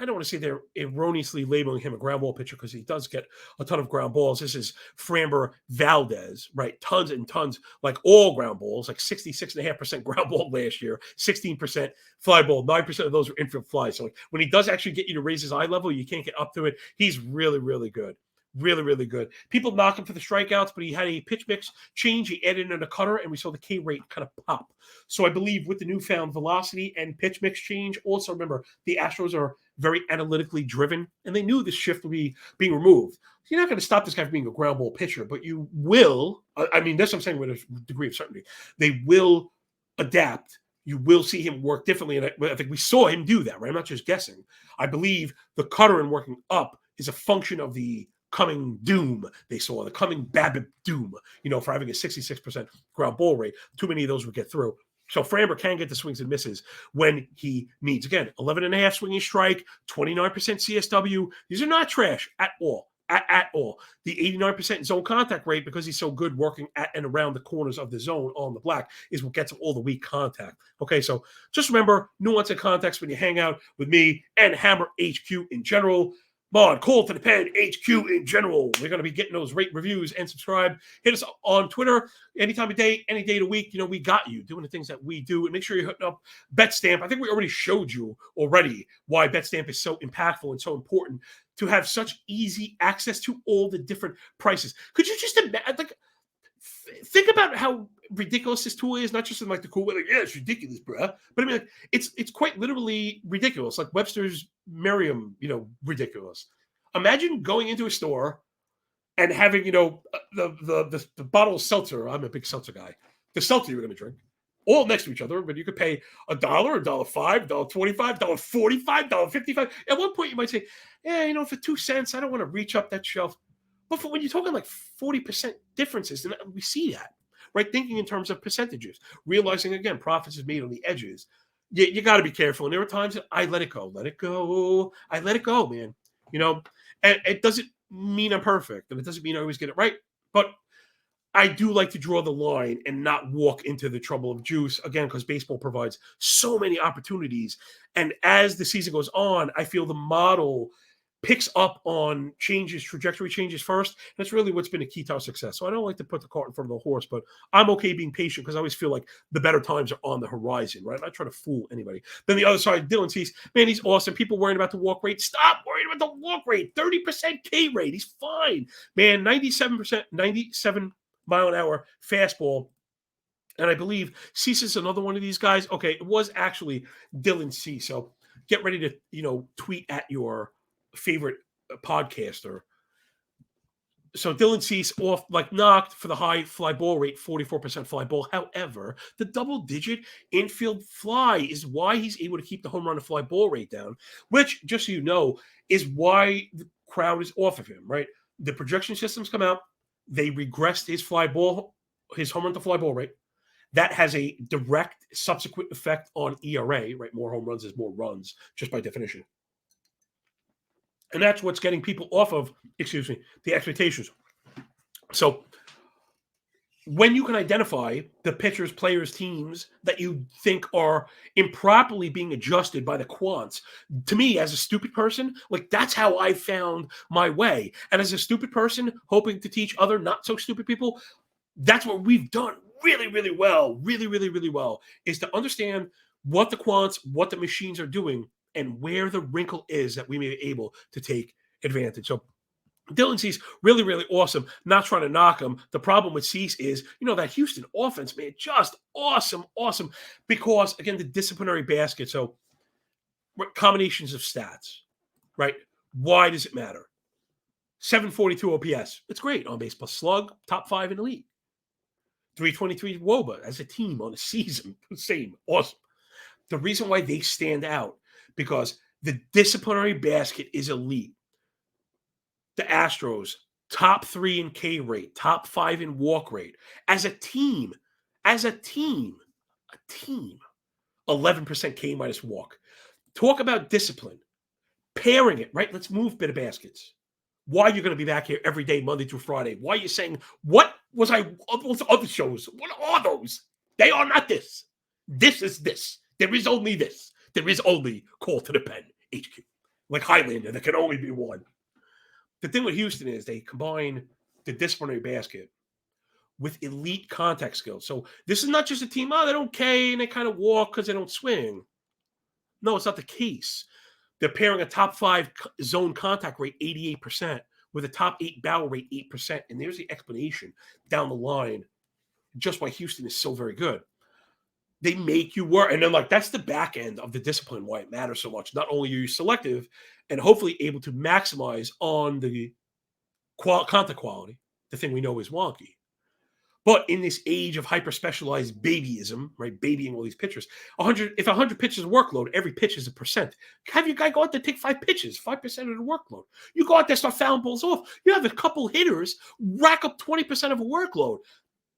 I don't want to say they're erroneously labeling him a ground ball pitcher because he does get a ton of ground balls. This is Framber Valdez, right? Tons and tons, like all ground balls, like 66.5% ground ball last year, 16% fly ball, 9% of those were infield flies. So when he does actually get you to raise his eye level, you can't get up to it. He's really, really good. Really, really good. People knock him for the strikeouts, but he had a pitch mix change. He added in a cutter, and we saw the K rate kind of pop. So I believe with the newfound velocity and pitch mix change, also remember the Astros are very analytically driven, and they knew this shift would be being removed. You're not going to stop this guy from being a ground ball pitcher, but you will. I mean, that's what I'm saying with a degree of certainty. They will adapt. You will see him work differently, and I think we saw him do that, right? I'm not just guessing. I believe the cutter and working up is a function of the coming doom they saw, the coming BABIP doom, for having a 66% ground ball rate. Too many of those would get through. So Framber can get the swings and misses when he needs. Again, 11.5 swinging strike, 29% CSW. These are not trash at all. At all. The 89% zone contact rate, because he's so good working at and around the corners of the zone on the black, is what gets all the weak contact. Okay, so just remember nuance and context when you hang out with me and Hammer HQ in general. Call to the pen, HQ in general. We're going to be getting those rate reviews and subscribe. Hit us on Twitter any time of day, any day of the week. We got you doing the things that we do. And make sure you're hitting up BetStamp. I think we already showed you why BetStamp is so impactful and so important to have such easy access to all the different prices. Could you just imagine, think about how ridiculous this tool is, not just in the cool way, it's ridiculous, bruh. But I mean, it's quite literally ridiculous, like Webster's Merriam, ridiculous. Imagine going into a store and having, the bottle of seltzer. I'm a big seltzer guy. The seltzer you're going to drink, all next to each other, but you could pay $1, $1.05, $1.25, $1.45, $1.55. At one point, you might say, for 2 cents, I don't want to reach up that shelf. But when you're talking 40% differences, and we see that, right? Thinking in terms of percentages, realizing, again, profits is made on the edges. You got to be careful. And there are times that I let it go. I let it go, man. And it doesn't mean I'm perfect, and it doesn't mean I always get it right. But I do like to draw the line and not walk into the trouble of juice, again, because baseball provides so many opportunities. And as the season goes on, I feel the model picks up on trajectory changes first. That's really what's been a key to our success. So I don't like to put the cart in front of the horse, but I'm okay being patient because I always feel like the better times are on the horizon, right? I'm not trying to fool anybody. Then the other side, Dylan sees, man, he's awesome. People worrying about the walk rate. Stop worrying about the walk rate. 30% K rate. He's fine. Man, 97 mile an hour fastball. And I believe Cease is another one of these guys. Okay, it was actually Dylan Cease. So get ready to, tweet at your favorite podcaster So Dylan Cease off like knocked for the high fly ball rate, 44% fly ball. However, the double-digit infield fly is why he's able to keep the home run and fly ball rate down, which, just so you know, is why the crowd is off of him, right? The projection systems come out, they regressed his home run to fly ball rate. That has a direct subsequent effect on ERA, right? More home runs is more runs, just by definition. And that's what's getting people off of, the expectations. So when you can identify the pitchers, players, teams that you think are improperly being adjusted by the quants, to me, as a stupid person, like that's how I found my way. And as a stupid person, hoping to teach other not so stupid people, that's what we've done really, really well, really, really, really well, is to understand what the quants, what the machines are doing, and where the wrinkle is that we may be able to take advantage. So Dylan Cease, really, really awesome. Not trying to knock him. The problem with Cease is, that Houston offense, man, just awesome, awesome. Because, again, the disciplinary basket. So combinations of stats, right? Why does it matter? 742 OPS. It's great. On base plus slug, top 5 in the league. 323 WOBA as a team on a season. Same. Awesome. The reason why they stand out, because the disciplinary basket is elite. The Astros, top 3 in K rate, top 5 in walk rate. As a team, 11% K minus walk. Talk about discipline. Pairing it, right? Let's move bit of baskets. Why you're going to be back here every day, Monday through Friday? Why are you saying, what was other shows? What are those? They are not this. This is this. There is only this. There is only Call to the Pen, HQ. Like Highlander, there can only be one. The thing with Houston is they combine the disciplinary basket with elite contact skills. So this is not just a team, they don't K and they kind of walk because they don't swing. No, it's not the case. They're pairing a top 5 zone contact rate, 88%, with a top 8 barrel rate, 8%. And there's the explanation down the line just why Houston is so very good. They make you work. And then, that's the back end of the discipline, why it matters so much. Not only are you selective and hopefully able to maximize on the contact quality, the thing we know is wonky. But in this age of hyper-specialized babyism, right, babying all these pitchers, if 100 pitches workload, every pitch is a percent. Have your guy go out there, take 5 pitches, 5% of the workload. You go out there, start fouling balls off. You have a couple hitters rack up 20% of a workload.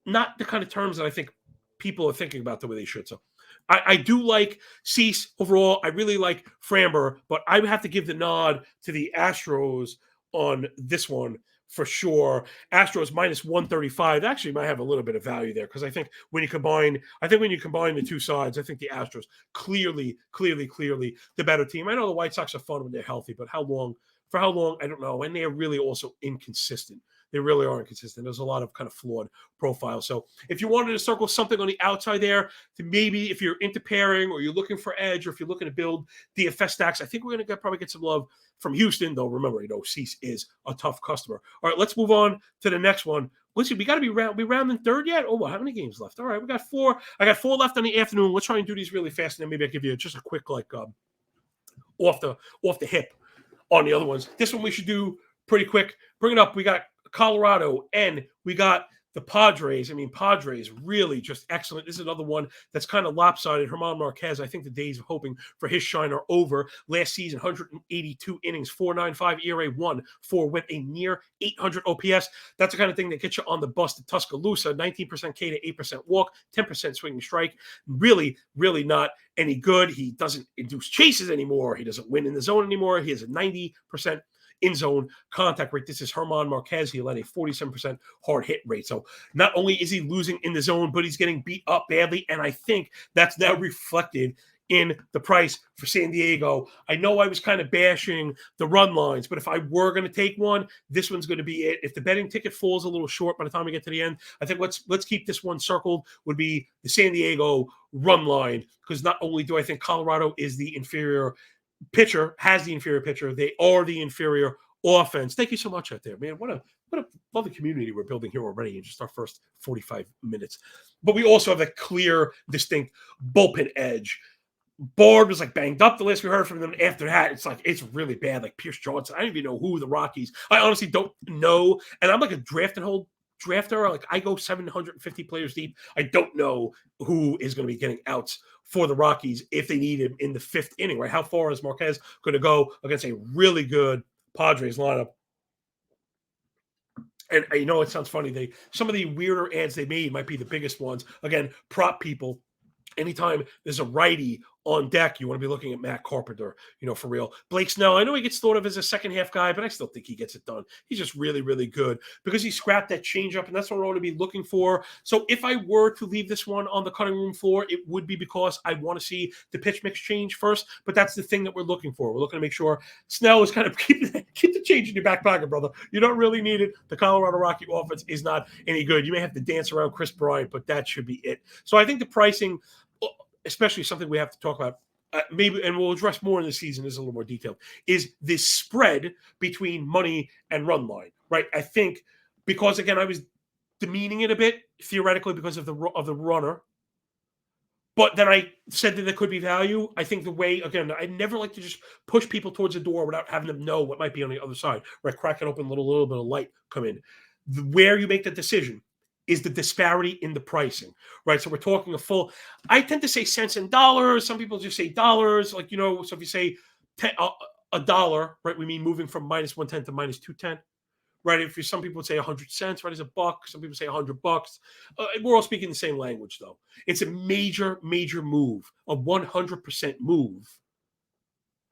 Not the kind of terms that I think people are thinking about the way they should. So I do like Cease overall. I really like Framber, but I would have to give the nod to the Astros on this one for sure. Astros minus 135 actually might have a little bit of value there, because I think when you combine the two sides, I think the Astros clearly the better team. I know the White Sox are fun when they're healthy, but for how long, I don't know. And they're really also inconsistent. They really are inconsistent. There's a lot of kind of flawed profiles. So if you wanted to circle something on the outside there, to maybe if you're into pairing or you're looking for edge or if you're looking to build DFS stacks, I think we're going to probably get some love from Houston, though. Remember, Cease is a tough customer. All right, let's move on to the next one. Let's see, we got to be rounding third yet? Oh, how many games left? All right, we got 4. I got 4 left on the afternoon. Let's try and do these really fast, and then maybe I'll give you just a quick off the hip on the other ones. This one we should do pretty quick. Bring it up. We got Colorado, and we got the Padres. Padres really just excellent. This is another one that's kind of lopsided. German Marquez, I think the days of hoping for his shine are over. Last season, 182 innings, 4.95 ERA, 1.4 with a near 800 OPS. That's the kind of thing that gets you on the bus to Tuscaloosa. 19% K to 8% walk, 10% swinging strike. Really, really not any good. He doesn't induce chases anymore. He doesn't win in the zone anymore. He has a 90% in-zone contact rate. This is German Marquez. He led a 47% hard hit rate. So not only is he losing in the zone, but he's getting beat up badly. And I think that's now reflected in the price for San Diego. I know I was kind of bashing the run lines, but if I were going to take one, this one's going to be it. If the betting ticket falls a little short by the time we get to the end, I think let's keep this one circled, would be the San Diego run line, because not only do I think Colorado is the inferior pitcher, has the inferior pitcher, they are the inferior offense. Thank you so much out there, man. What a lovely community we're building here already in just our first 45 minutes. But we also have a clear, distinct bullpen edge. Board was like banged up the last we heard from them. After that, it's really bad. Like Pierce Johnson, I don't even know who the Rockies. I honestly don't know. And I'm like a draft and hold drafter. Like I go 750 players deep. I don't know who is going to be getting outs for the Rockies if they need him in the 5th inning. Right? How far is Marquez going to go against a really good Padres lineup? And you know, it sounds funny. Some of the weirder ads they made might be the biggest ones. Again, prop people. Anytime there's a righty on deck, you want to be looking at Matt Carpenter, for real. Blake Snell, I know he gets thought of as a second half guy, but I still think he gets it done. He's just really, really good because he scrapped that changeup, and that's what I want to be looking for. So if I were to leave this one on the cutting room floor, it would be because I want to see the pitch mix change first, but that's the thing that we're looking for. We're looking to make sure Snell is kind of keep the change in your back pocket, brother. You don't really need it. The Colorado Rocky offense is not any good. You may have to dance around Chris Bryant, but that should be it. So I think the pricing, especially something we have to talk about, maybe, and we'll address more in the season, is a little more detailed, is this spread between money and run line, right? I think because, again, I was demeaning it a bit, theoretically, because of the runner, but then I said that there could be value. I think the way, again, I never like to just push people towards the door without having them know what might be on the other side, right? Crack it open, little bit of light come in. Where you make the decision is the disparity in the pricing, right? So we're talking I tend to say cents and dollars. Some people just say dollars, so if you say a dollar, right, we mean moving from -110 to -210, right? If some people would say 100 cents, right, is a buck. Some people say $100. We're all speaking the same language, though. It's a major, major move, a 100% move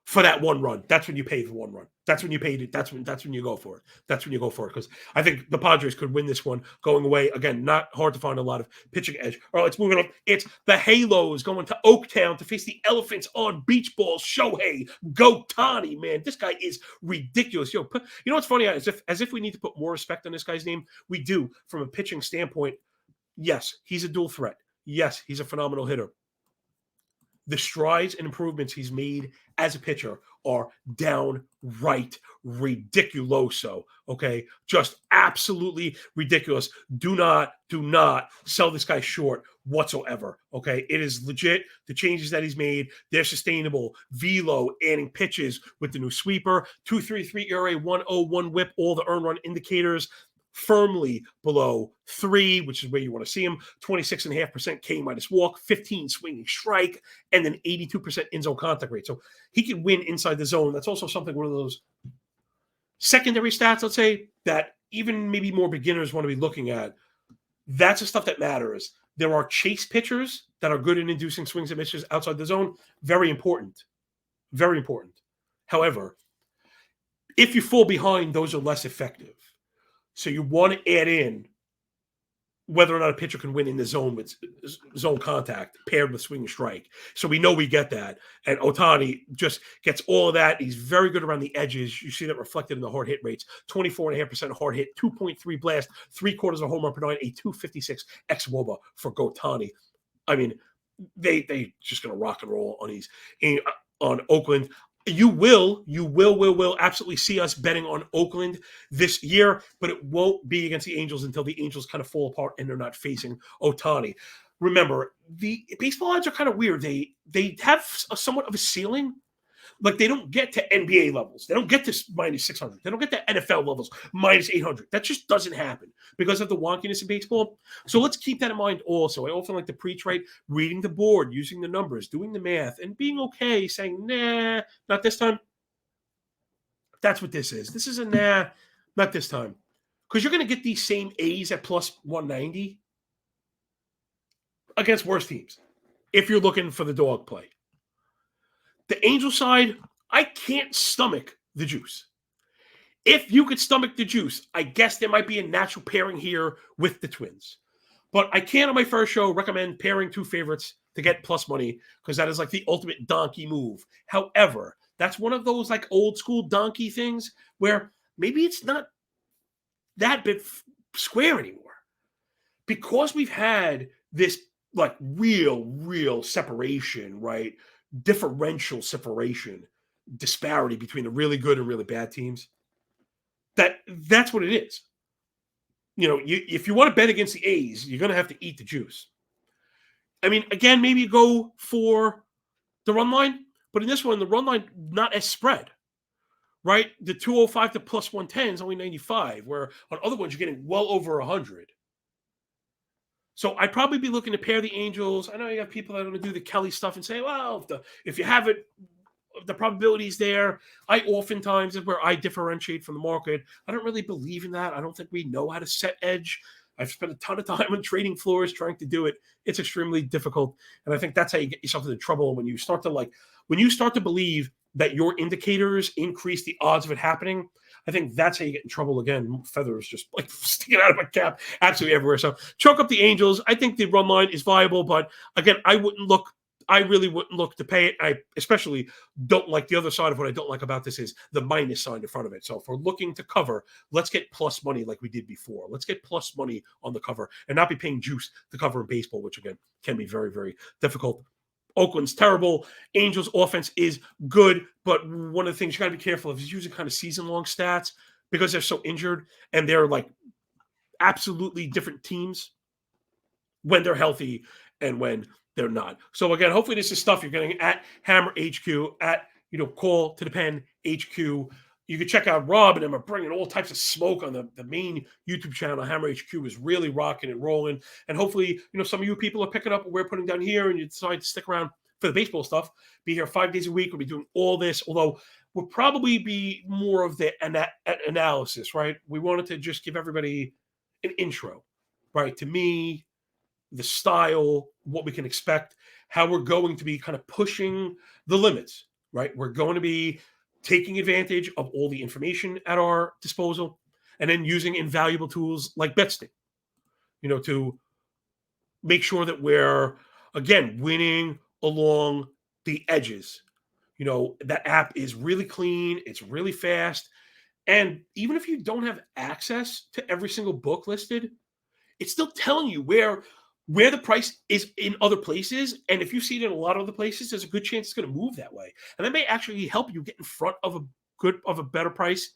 for that one run. That's when you pay the one run. That's when you paid it. That's when you go for it. That's when you go for it. Because I think the Padres could win this one going away. Again, not hard to find a lot of pitching edge. All right, let's move it up. It's the Halos going to Oaktown to face the Elephants on beach balls. Shohei Ohtani, man. This guy is ridiculous. You know what's funny? As if we need to put more respect on this guy's name. We do from a pitching standpoint. Yes, he's a dual threat. Yes, he's a phenomenal hitter. The strides and improvements he's made as a pitcher are downright ridiculoso. Okay, just absolutely ridiculous. Do not sell this guy short whatsoever. Okay, it is legit. The changes that he's made, they're sustainable. Velo adding pitches with the new sweeper, 2.33 ERA, 1.01 WHIP, all the earned run indicators firmly below 3, which is where you want to see him. 26.5% K minus walk, 15 swinging strike, and then 82% in zone contact rate. So he can win inside the zone. That's also one of those secondary stats, let's say, that even maybe more beginners want to be looking at. That's the stuff that matters. There are chase pitchers that are good in inducing swings and misses outside the zone. Very important. Very important. However, if you fall behind, those are less effective. So you want to add in whether or not a pitcher can win in the zone with zone contact paired with swing and strike. So we know we get that. And Ohtani just gets all of that. He's very good around the edges. You see that reflected in the hard hit rates. 24.5% hard hit, 2.3 blast, 3/4 of home run per 9, a 256 xWOBA for Ohtani. I mean, they just going to rock and roll on Oakland. You will absolutely see us betting on Oakland this year, but it won't be against the Angels until the Angels kind of fall apart and they're not facing Ohtani. Remember, the baseball odds are kind of weird. They have somewhat of a ceiling. Like, they don't get to NBA levels. They don't get to -600. They don't get to NFL levels, -800. That just doesn't happen because of the wonkiness of baseball. So let's keep that in mind also. I often like to preach, right? Reading the board, using the numbers, doing the math, and being okay, saying, nah, not this time. That's what this is. This is a nah, not this time. Because you're going to get these same A's at +190 against worse teams if you're looking for the dog play. The Angel side, I can't stomach the juice. If you could stomach the juice, I guess there might be a natural pairing here with the Twins. But I can't on my first show recommend pairing two favorites to get plus money because that is like the ultimate donkey move. However, that's one of those like old school donkey things where maybe it's not that bit square anymore. Because we've had this like real separation, right? Differential separation, disparity between the really good and really bad teams. That's what it is. If you want to bet against the A's, you're going to have to eat the juice. I mean, again, maybe you go for the run line. But in this one, the run line not as spread, right? The 205 to plus 110 is only 95, where on other ones, you're getting well over 100. So I'd probably be looking to pair the Angels. I know you have people that are going to do the Kelly stuff and say, well, if you have it, the probability is there. I oftentimes is where I differentiate from the market. I don't really believe in that. I don't think we know how to set edge. I've spent a ton of time on trading floors trying to do it. It's extremely difficult. And I think that's how you get yourself into trouble when you start to believe that your indicators increase the odds of it happening. I think that's how you get in trouble again. Feathers just like sticking out of my cap absolutely everywhere. So chalk up the Angels. I think the run line is viable, but again, I really wouldn't look to pay it. I especially don't like the other side of what I don't like about this is the minus sign in front of it. So if we're looking to cover, let's get plus money like we did before. Let's get plus money on the cover and not be paying juice to cover in baseball, which again can be very, very difficult. Oakland's terrible. Angels offense is good, but one of the things you got to be careful of is using kind of season-long stats because they're so injured and they're like absolutely different teams when they're healthy and when they're not. So again, hopefully this is stuff you're getting at Hammer HQ, at Call to the Pen HQ. You can check out Rob and them are bringing all types of smoke on the main YouTube channel. Hammer HQ is really rocking and rolling. And hopefully, some of you people are picking up what we're putting down here and you decide to stick around for the baseball stuff. Be here 5 days a week. We'll be doing all this, although we'll probably be more of the analysis, right? We wanted to just give everybody an intro, right? To me, the style, what we can expect, how we're going to be kind of pushing the limits, right? We're going to be taking advantage of all the information at our disposal and then using invaluable tools like BetSting, to make sure that we're, again, winning along the edges. That app is really clean. It's really fast. And even if you don't have access to every single book listed, it's still telling you where the price is in other places. And if you see it in a lot of other places, there's a good chance it's going to move that way. And that may actually help you get in front of a better price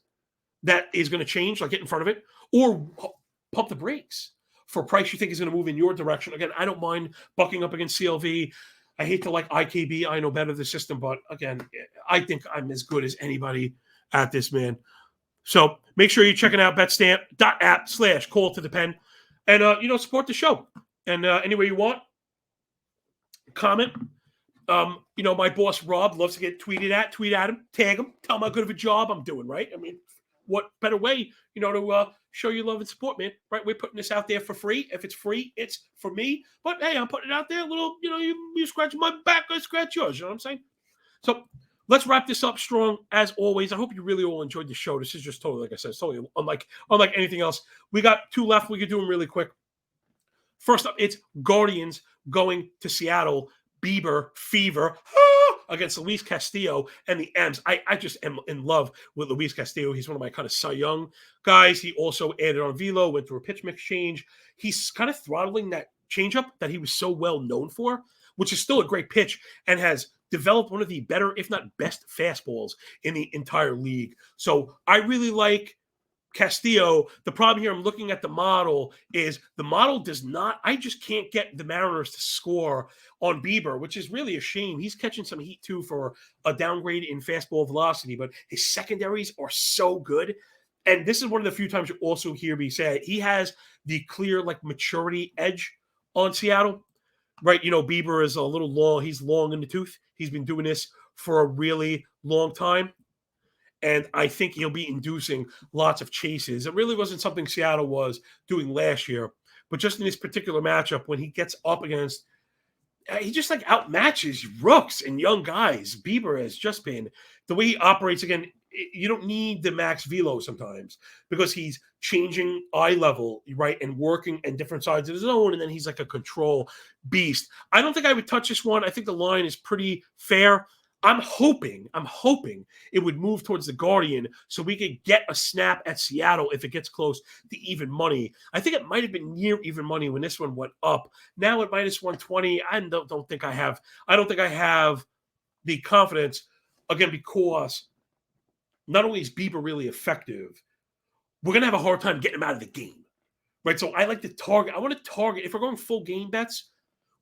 that is going to change, like get in front of it, or pump the brakes for a price you think is going to move in your direction. Again, I don't mind bucking up against CLV. I hate to like IKB. I know better the system, but again, I think I'm as good as anybody at this, man. So make sure you're checking out betstamp.app/call to the pen and, support the show. And any way you want, comment. My boss, Rob, loves to get tweeted at. Tweet at him, tag him, tell him how good of a job I'm doing, right? I mean, what better way, to show your love and support, man, right? We're putting this out there for free. If it's free, it's for me. But, hey, I'm putting it out there a little, you scratch my back, I scratch yours. You know what I'm saying? So let's wrap this up strong, as always. I hope you really all enjoyed the show. This is just totally, like I said, it's totally unlike anything else. We got 2 left. We could do them really quick. First up, it's Guardians going to Seattle. Bieber fever against Luis Castillo and the M's. I just am in love with Luis Castillo. He's one of my kind of Cy Young guys. He also added on velo, went through a pitch mix change. He's kind of throttling that changeup that he was so well known for, which is still a great pitch and has developed one of the better, if not best, fastballs in the entire league. So I really like Castillo. The problem here, I'm looking at the model, is the model does not, I just can't get the Mariners to score on Bieber, which is really a shame. He's catching some heat too for a downgrade in fastball velocity, but his secondaries are so good. And this is one of the few times you also hear me say he has the clear maturity edge on Seattle, right? Bieber is a little long. He's long in the tooth. He's been doing this for a really long time. And I think he'll be inducing lots of chases. It really wasn't something Seattle was doing last year. But just in this particular matchup, when he gets up against, he just outmatches rooks and young guys. Bieber has just been, the way he operates, again, you don't need the max velo sometimes because he's changing eye level, right, and working in different sides of his zone, and then he's like a control beast. I don't think I would touch this one. I think the line is pretty fair. I'm hoping it would move towards the Guardian so we could get a snap at Seattle if it gets close to even money. I think it might have been near even money when this one went up. Now at minus 120, I don't think I have the confidence, again, because not only is Bieber really effective, we're going to have a hard time getting him out of the game, right? So I like to target. I want to target, if we're going full game bets,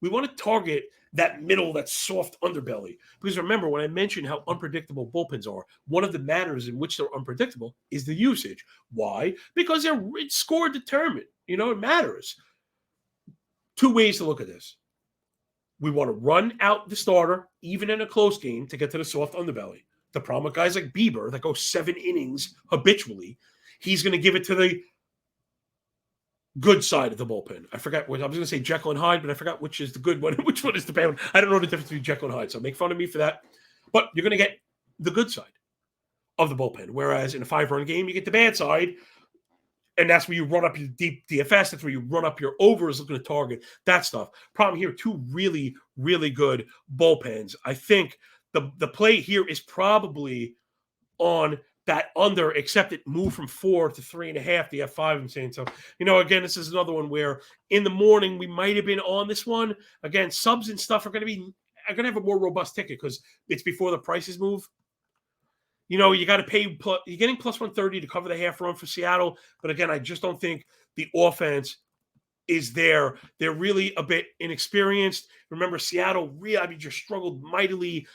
We want to target that middle, that soft underbelly. Because remember, when I mentioned how unpredictable bullpens are, one of the matters in which they're unpredictable is the usage. Why? Because it's score determined. It matters. Two ways to look at this. We want to run out the starter, even in a close game, to get to the soft underbelly. The problem with guys like Bieber that go 7 innings habitually, he's going to give it to the good side of the bullpen. I forgot what I was going to say, Jekyll and Hyde, but I forgot which is the good one, which one is the bad one. I don't know the difference between Jekyll and Hyde, so make fun of me for that. But you're going to get the good side of the bullpen, whereas in a 5-run game, you get the bad side, and that's where you run up your deep DFS. That's where you run up your overs, looking to target that stuff. Problem here, 2 really, really good bullpens. I think the play here is probably on that under, except it moved from 4 to 3.5, the F5, I'm saying. So, again, this is another one where in the morning we might have been on this one. Again, subs and stuff are going to have a more robust ticket because it's before the prices move. You got to pay, you're getting plus 130 to cover the half run for Seattle. But again, I just don't think the offense is there. They're really a bit inexperienced. Remember, Seattle really, just struggled mightily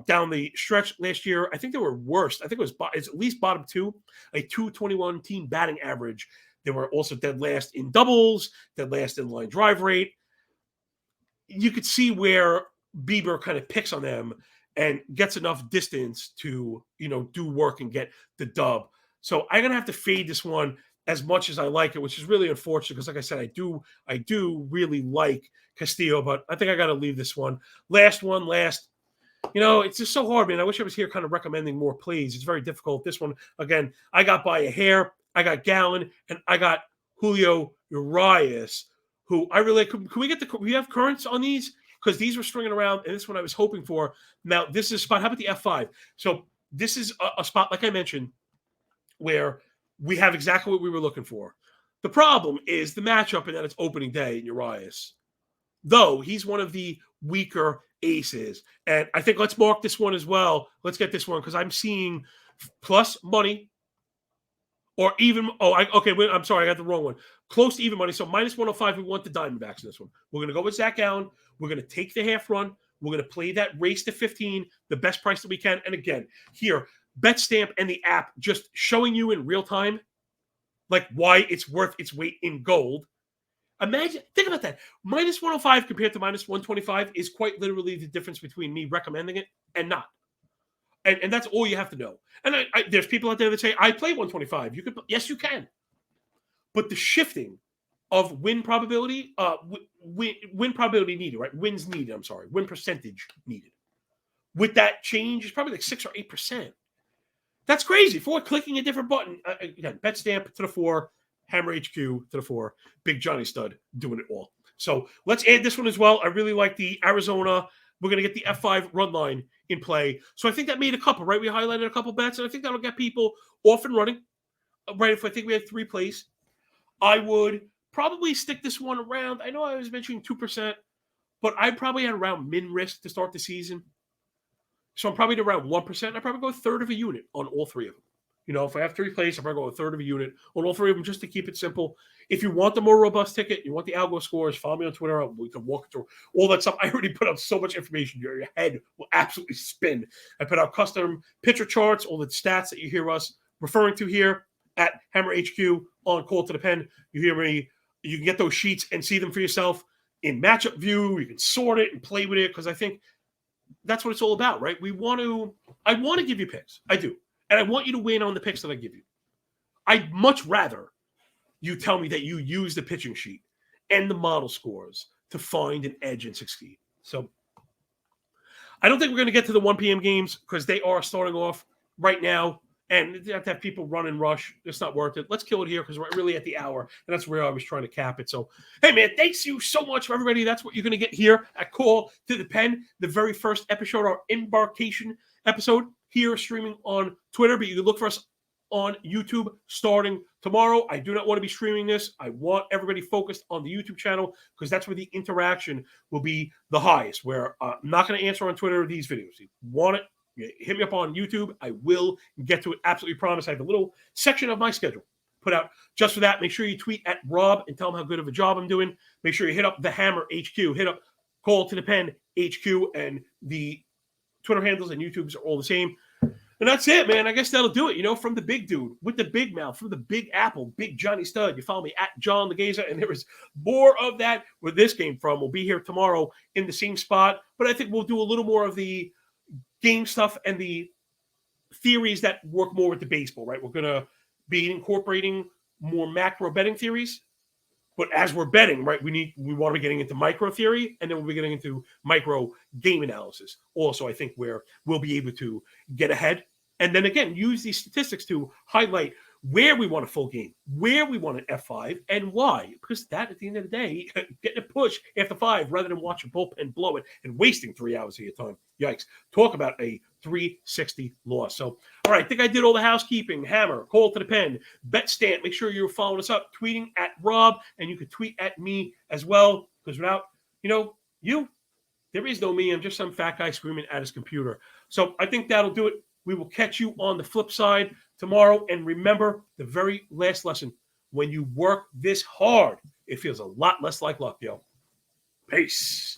down the stretch last year. I think they were worst. I think it's at least bottom 2, a 221 team batting average. They were also dead last in doubles, dead last in line drive rate. You could see where Bieber kind of picks on them and gets enough distance to, do work and get the dub. So I'm going to have to fade this one as much as I like it, which is really unfortunate because, like I said, I do really like Castillo, but I think I got to leave this one. Last. It's just so hard, man. I wish I was here kind of recommending more plays. It's very difficult. This one, again, I got by a hair. I got Gallen, and I got Julio Urias, who I really – can we have currents on these? Because these were stringing around, and this is what I was hoping for. Now, this is a spot. How about the F5? So this is a spot, like I mentioned, where we have exactly what we were looking for. The problem is the matchup, and that it's opening day in Urias. Though he's one of the weaker aces. And I think let's mark this one as well. Let's get this one because I'm seeing plus money or even – I'm sorry, I got the wrong one. Close to even money. So minus 105, we want the Diamondbacks in this one. We're going to go with Zach Allen. We're going to take the half run. We're going to play that race to 15, the best price that we can. And again, here, BetStamp and the app just showing you in real time like why it's worth its weight in gold. Think about that. Minus 105 compared to minus 125 is quite literally the difference between me recommending it and not. And that's all you have to know. And there's people out there that say, I play 125. Yes, you can. But the shifting of win probability, win probability needed, right? Wins needed, win percentage needed. With that change, it's probably like 6 or 8%. That's crazy. For clicking a different button, again, BetStamp to the 4, Hammer HQ to the 4, Big Johnny Stud doing it all. So let's add this one as well. I really like the Arizona. We're going to get the F5 run line in play. So I think that made a couple, right? We highlighted a couple bets, and I think that'll get people off and running, right? If I think we had 3 plays, I would probably stick this one around. I know I was mentioning 2%, but I probably had around min risk to start the season. So I'm probably at around 1%. I probably go a third of a unit on all 3 of them. If I have 3 plays, I probably go a third of a unit on all 3 of them just to keep it simple. If you want the more robust ticket, you want the algo scores, follow me on Twitter. We can walk through all that stuff. I already put out so much information. Your head will absolutely spin. I put out custom picture charts, all the stats that you hear us referring to here at Hammer HQ on Call to the Pen. You hear me. You can get those sheets and see them for yourself in matchup view. You can sort it and play with it because I think that's what it's all about, right? I want to give you picks. I do. And I want you to win on the picks that I give you. I'd much rather you tell me that you use the pitching sheet and the model scores to find an edge and succeed. So I don't think we're going to get to the 1 p.m. games because they are starting off right now. And you have to have people run and rush. It's not worth it. Let's kill it here because we're really at the hour. And that's where I was trying to cap it. So, hey, man, thanks you so much for everybody. That's what you're going to get here at Call to the Pen, the very first episode, our embarkation episode here streaming on Twitter. But you can look for us on YouTube starting tomorrow. I do not want to be streaming this. I want everybody focused on the YouTube channel because that's where the interaction will be the highest, where I'm not going to answer on Twitter these videos. If you want it, hit me up on YouTube. I will get to it. Absolutely promise. I have a little section of my schedule put out just for that. Make sure you tweet at Rob and tell him how good of a job I'm doing. Make sure you hit up the Hammer HQ. Hit up Call to the Pen HQ, and the Twitter handles and YouTubes are all the same. And that's it, man. I guess that'll do it. From the big dude with the big mouth, from the Big Apple, Big Johnny Stud. You follow me at John Laghezza, and there is more of that where this came from. We'll be here tomorrow in the same spot, but I think we'll do a little more of the game stuff and the theories that work more with the baseball, right? We're going to be incorporating more macro betting theories. But as we're betting, right, we want to be getting into micro theory, and then we'll be getting into micro game analysis. Also, I think where we'll be able to get ahead, and then again use these statistics to highlight where we want a full game, where we want an F5, and why. Because that, at the end of the day, getting a push after 5 rather than watch a bullpen blow it and wasting 3 hours of your time. Yikes! Talk about a 360 loss. So, all right, I think I did all the housekeeping. Hammer, Call to the Pen, Bet Stamp. Make sure you're following us up, tweeting at Rob, and you can tweet at me as well. Because without, you, there is no me. I'm just some fat guy screaming at his computer. So I think that'll do it. We will catch you on the flip side tomorrow. And remember the very last lesson. When you work this hard, it feels a lot less like luck, yo. Peace.